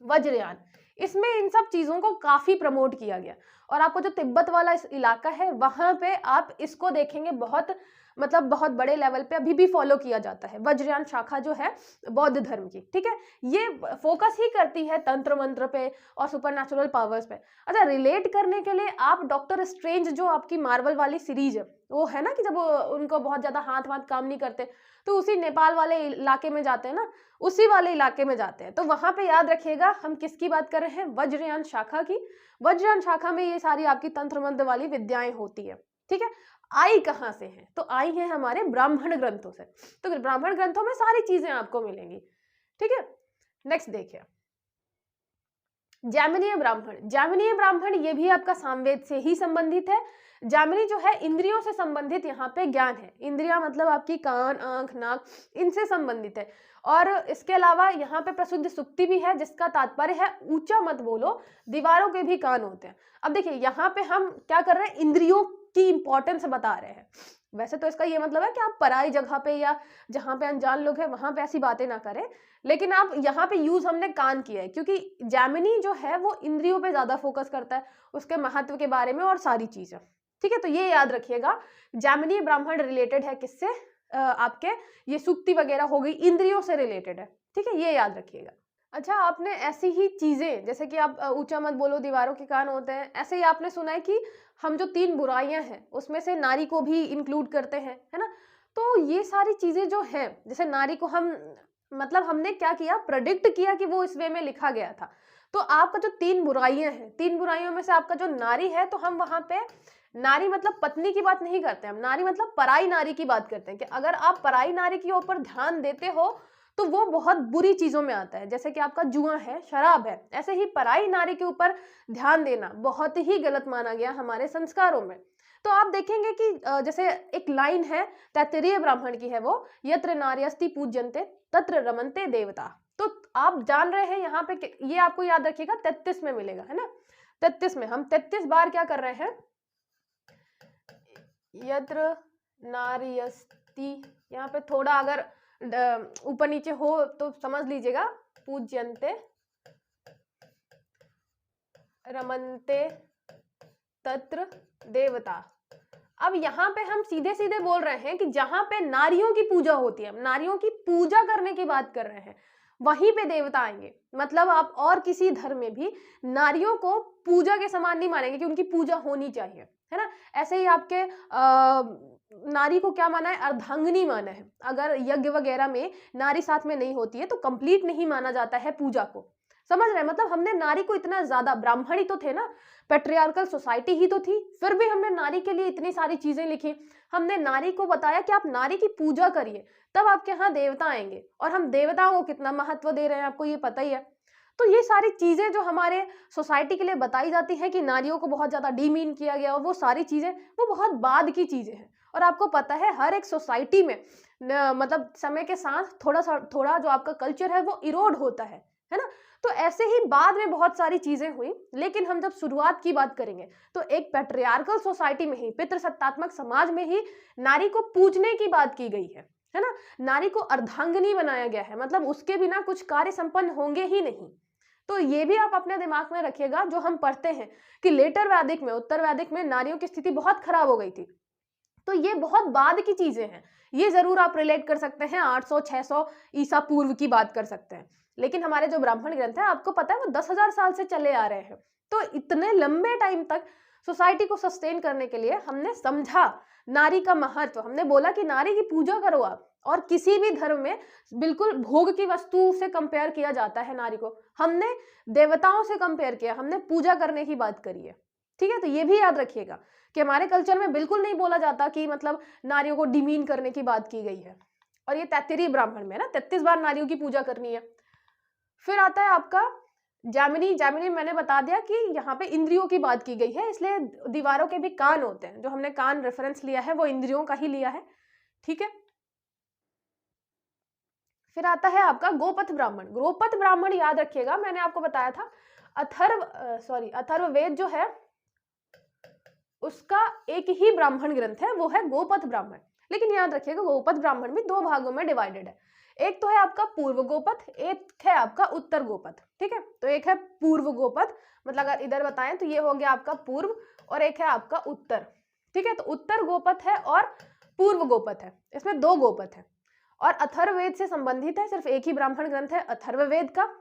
वज्रयान, इसमें इन सब चीजों को काफी प्रमोट किया गया। और आपको जो तिब्बत वाला इलाका है वहां पे आप इसको देखेंगे, बहुत मतलब बहुत बड़े लेवल पे अभी भी फॉलो किया जाता है वज्रयान शाखा जो है बौद्ध धर्म की। ठीक है, ये फोकस ही करती है तंत्र मंत्र पे और सुपरनैचुरल पावर्स पे। अच्छा, रिलेट करने के लिए आप डॉक्टर स्ट्रेंज जो आपकी मार्वल वाली सीरीज है, वो है ना कि जब उनको बहुत ज्यादा हाथ काम नहीं करते तो उसी नेपाल वाले इलाके में जाते हैं ना, उसी वाले इलाके में जाते हैं। तो वहां पे याद रखिएगा हम किसकी बात कर रहे हैं, वज्रयान शाखा की। वज्रयान शाखा में ये सारी आपकी तंत्र मंत्र वाली विद्याएं होती है। ठीक है, आई कहां से है, तो आई है हमारे ब्राह्मण ग्रंथों से। तो ब्राह्मण ग्रंथों में सारी चीजें आपको मिलेंगी। ठीक है, नेक्स्ट देखिए जैमिनीय ब्राह्मण। जैमिनीय ब्राह्मण ये भी आपका सामवेद से ही संबंधित है। जैमिनी जो है इंद्रियों से संबंधित यहाँ पे ज्ञान है। इंद्रियां मतलब आपकी कान, आंख, नाक, इनसे संबंधित है। और इसके अलावा यहाँ पे प्रसिद्ध सुक्ति भी है जिसका तात्पर्य है ऊंचा मत बोलो, दीवारों के भी कान होते हैं। अब देखिए यहाँ पे हम क्या कर रहे हैं, इंद्रियों की इंपॉर्टेंस बता रहे हैं। वैसे तो इसका ये मतलब है कि आप पराई जगह पे या जहाँ पे अनजान लोग हैं वहां पे ऐसी बातें ना करें, लेकिन आप यहाँ पे यूज हमने कान किया है क्योंकि जैमिनी जो है वो इंद्रियों पे ज्यादा फोकस करता है, उसके महत्व के बारे में और सारी चीजें। ठीक है, तो ये याद रखिएगा, जैमिनी ब्राह्मण रिलेटेड है किससे, आपके ये सूक्ति वगैरह हो गई, इंद्रियों से रिलेटेड है। ठीक है, ये याद रखिएगा। अच्छा, आपने ऐसी ही चीजें, जैसे कि आप ऊंचा मत बोलो दीवारों के कान होते हैं, ऐसे ही आपने सुना है कि हम जो 3 बुराइयां हैं उसमें से नारी को भी इंक्लूड करते हैं, है ना। तो ये सारी चीजें जो हैं, जैसे नारी को हम मतलब हमने क्या किया, प्रेडिक्ट किया कि वो इस वे में लिखा गया था। तो आपका जो 3 बुराइयां हैं, 3 बुराइयों में से आपका जो नारी है, तो हम वहां पे नारी मतलब पत्नी की बात नहीं करते, हम नारी मतलब पराई नारी की बात करते हैं कि अगर आप पराई नारी के ऊपर ध्यान देते हो तो वो बहुत बुरी चीजों में आता है, जैसे कि आपका जुआ है, शराब है। ऐसे ही पराई नारी के ऊपर ध्यान देना बहुत ही गलत माना गया हमारे संस्कारों में। तो आप देखेंगे कि जैसे एक लाइन है तैत्तिरीय ब्राह्मण की है, वो यत्र नार्यस्ति पूज्यन्ते तत्र रमन्ते देवता। तो आप जान रहे हैं यहाँ पे, ये आपको याद रखिएगा 33 में मिलेगा, है ना। 33 में हम 33 बार क्या कर रहे हैं, यत्र नार्यस्ति, यहाँ पे थोड़ा अगर ऊपर नीचे हो तो समझ लीजिएगा, पूज्यन्ते रमन्ते तत्र देवता। अब यहाँ पे हम सीधे सीधे बोल रहे हैं कि जहां पे नारियों की पूजा होती है, नारियों की पूजा करने की बात कर रहे हैं, वहीं पे देवता आएंगे। मतलब आप और किसी धर्म में भी नारियों को पूजा के समान नहीं मानेंगे कि उनकी पूजा होनी चाहिए, है ना। ऐसे ही आपके नारी को क्या माना है, अर्धांगिनी माना है। अगर यज्ञ वगैरह में नारी साथ में नहीं होती है तो कंप्लीट नहीं माना जाता है पूजा को, समझ रहे हैं। मतलब हमने नारी को इतना ज्यादा, ब्राह्मण ही तो थे ना, पेट्रियार्कल सोसाइटी ही तो थी, फिर भी हमने नारी के लिए इतनी सारी चीजें लिखी। हमने नारी को बताया कि आप नारी की पूजा करिए, तब आपके यहाँ देवता आएंगे। और हम देवताओं को कितना महत्व दे रहे हैं आपको ये पता ही है। तो ये सारी चीजें जो हमारे सोसाइटी के लिए बताई जाती है कि नारियों को बहुत ज्यादा डीमीन किया गया, और वो सारी चीजें वो बहुत बाद की चीजें हैं। और आपको पता है हर एक सोसाइटी में मतलब समय के साथ थोड़ा जो आपका कल्चर है वो इरोड होता है ना। तो ऐसे ही बाद में बहुत सारी चीजें हुई, लेकिन हम जब शुरुआत की बात करेंगे तो एक पैट्रियार्कल सोसाइटी में ही, पितृसत्तात्मक समाज में ही नारी को पूजने की बात की गई है ना। नारी को अर्धांगिनी बनाया गया है, मतलब उसके बिना कुछ कार्य संपन्न होंगे ही नहीं। तो ये भी आप अपने दिमाग में रखिएगा, जो हम पढ़ते हैं कि लेटर वैदिक में, उत्तर वैदिक में नारियों की स्थिति बहुत खराब हो गई थी। तो ये बहुत बाद की चीजें हैं, ये जरूर आप रिलेट कर सकते हैं, 800-600 ईसा पूर्व की बात कर सकते हैं। लेकिन हमारे जो ब्राह्मण ग्रंथ है, आपको पता है वो 10,000 साल से चले आ रहे हैं। तो इतने लंबे टाइम तक सोसाइटी को सस्टेन करने के लिए हमने समझा नारी का महत्व। हमने बोला कि नारी की पूजा करो आप, और किसी भी धर्म में बिल्कुल भोग की वस्तु से कंपेयर किया जाता है नारी को, हमने देवताओं से कंपेयर किया, हमने पूजा करने की बात करी है। ठीक है, तो ये भी याद रखिएगा कि हमारे कल्चर में बिल्कुल नहीं बोला जाता कि मतलब नारियों को डिमीन करने की बात की गई है। और ये तैत्तिरीय ब्राह्मण में ना 33 बार नारियों की पूजा करनी है। फिर आता है आपका जैमिनी। जैमिनी मैंने बता दिया कि यहाँ पे इंद्रियों की बात की गई है, इसलिए दीवारों के भी कान होते हैं। जो हमने कान रेफरेंस लिया है वो इंद्रियों का ही लिया है। ठीक है, फिर आता है आपका गोपथ ब्राह्मण। गोपथ ब्राह्मण याद रखिएगा, मैंने आपको बताया था अथर्ववेद जो है उसका एक ही ब्राह्मण ग्रंथ है, वो है गोपथ ब्राह्मण। लेकिन याद रखिएगा गोपथ ब्राह्मण भी 2 भागों में डिवाइडेड है। एक तो है आपका पूर्व गोपथ, एक है आपका उत्तर गोपथ। ठीक है, तो एक है पूर्व गोपथ, मतलब अगर इधर बताएं तो ये हो गया आपका पूर्व, और एक है आपका उत्तर। ठीक है, तो उत्तर गोपथ है और पूर्व गोपथ है, इसमें 2 गोपथ है। और अथर्ववेद से संबंधित है, सिर्फ एक ही ब्राह्मण ग्रंथ है अथर्ववेद का।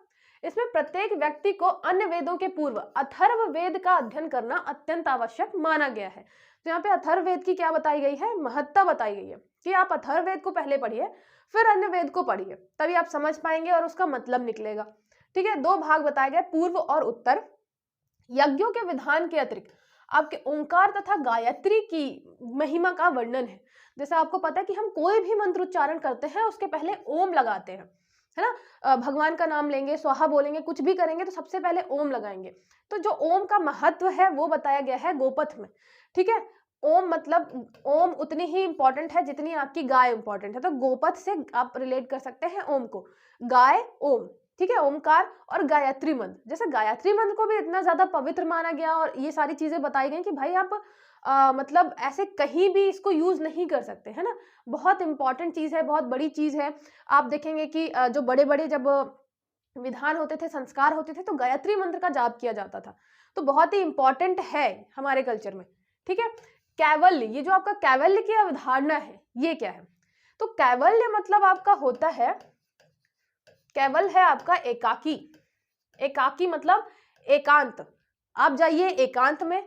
इसमें प्रत्येक व्यक्ति को अन्य वेदों के पूर्व अथर्ववेद का अध्ययन करना अत्यंत आवश्यक माना गया है। तो यहाँ पे अथर्ववेद की क्या बताई गई है, महत्ता बताई गई है कि आप अथर्ववेद को पहले पढ़िए, फिर अन्य वेद को पढ़िए, तभी आप समझ पाएंगे और उसका मतलब निकलेगा। ठीक है, 2 भाग बताए गए, पूर्व और उत्तर। यज्ञों के विधान के अतिरिक्त आपके ओंकार तथा गायत्री की महिमा का वर्णन है। जैसे आपको पता है कि हम कोई भी मंत्र उच्चारण करते हैं उसके पहले ओम लगाते हैं, है ना। भगवान का नाम लेंगे, स्वाहा बोलेंगे, कुछ भी करेंगे तो सबसे पहले ओम लगाएंगे। तो जो ओम का महत्व है वो बताया गया है गोपथ में। ठीक है, ओम मतलब ओम उतनी ही इंपॉर्टेंट है जितनी आपकी गाय इंपॉर्टेंट है। तो गोपथ से आप रिलेट कर सकते हैं ओम को, गाय ओम। ठीक है, ओमकार और गायत्री मंत्र। जैसे गायत्री मंत्र को भी इतना ज्यादा पवित्र माना गया और ये सारी चीजें बताई गई कि भाई आप मतलब ऐसे कहीं भी इसको यूज नहीं कर सकते, है ना। बहुत इंपॉर्टेंट चीज है, बहुत बड़ी चीज है। आप देखेंगे कि जो बड़े बड़े जब विधान होते थे, संस्कार होते थे, तो गायत्री मंत्र का जाप किया जाता था। तो बहुत ही इंपॉर्टेंट है हमारे कल्चर में, ठीक है। कैवल्य, ये जो आपका कैवल्य की अवधारणा है, ये क्या है? तो कैवल्य मतलब आपका होता है, केवल है आपका एकाकी। एकाकी मतलब एकांत। आप जाइए एकांत में,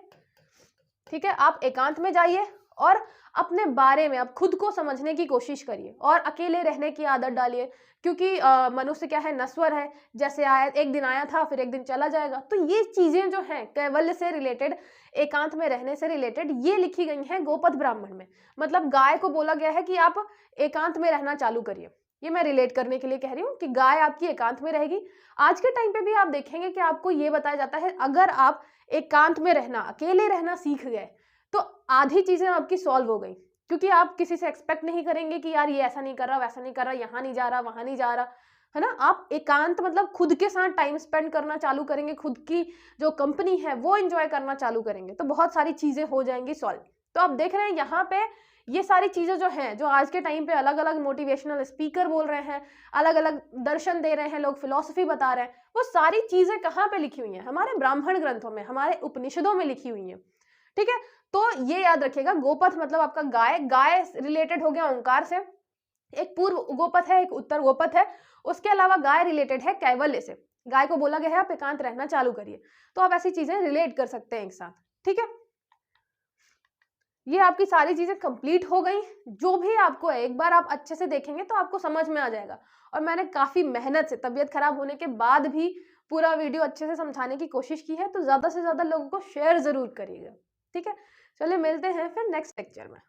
ठीक है, आप एकांत में जाइए और अपने बारे में आप खुद को समझने की कोशिश करिए और अकेले रहने की आदत डालिए। क्योंकि मनुष्य क्या है, नश्वर है। जैसे आया, एक दिन आया था फिर एक दिन चला जाएगा। तो ये चीजें जो हैं कैवल्य से रिलेटेड, एकांत में रहने से रिलेटेड, ये लिखी गई हैं गोपद ब्राह्मण में। मतलब गाय को बोला गया है कि आप एकांत में रहना चालू करिए। ये मैं रिलेट करने के लिए कह रही हूँ कि गाय आपकी एकांत में रहेगी। आज के टाइम पे भी आप देखेंगे कि आपको ये बताया जाता है, अगर आप एकांत में रहना, अकेले रहना सीख गए तो आधी चीजें आपकी सॉल्व हो गई। क्योंकि आप किसी से एक्सपेक्ट नहीं करेंगे कि यार ये ऐसा नहीं कर रहा, वैसा नहीं कर रहा, यहाँ नहीं जा रहा, वहां नहीं जा रहा, है ना। आप एकांत मतलब खुद के साथ टाइम स्पेंड करना चालू करेंगे, खुद की जो कंपनी है वो एंजॉय करना चालू करेंगे, तो बहुत सारी चीजें हो जाएंगी सॉल्व। तो आप देख रहे हैं यहाँ पे ये सारी चीजें जो हैं, जो आज के टाइम पे अलग अलग मोटिवेशनल स्पीकर बोल रहे हैं, अलग अलग दर्शन दे रहे हैं लोग, फिलॉसफी बता रहे हैं, वो सारी चीजें कहाँ पे लिखी हुई हैं? हमारे ब्राह्मण ग्रंथों में, हमारे उपनिषदों में लिखी हुई हैं, ठीक है। तो ये याद रखिएगा, गोपथ मतलब आपका गाय। गाय रिलेटेड हो गया ओंकार से, एक पूर्व गोपथ है, एक उत्तर गोपथ है। उसके अलावा गाय रिलेटेड है कैवल्य से। गाय को बोला गया है आप एकांत रहना चालू करिए। तो आप ऐसी चीजें रिलेट कर सकते हैं एक साथ, ठीक है। ये आपकी सारी चीजें कंप्लीट हो गई। जो भी आपको है, एक बार आप अच्छे से देखेंगे तो आपको समझ में आ जाएगा। और मैंने काफी मेहनत से, तबीयत खराब होने के बाद भी पूरा वीडियो अच्छे से समझाने की कोशिश की है। तो ज्यादा से ज्यादा लोगों को शेयर जरूर करिएगा, ठीक है। चलिए मिलते हैं फिर नेक्स्ट लेक्चर में।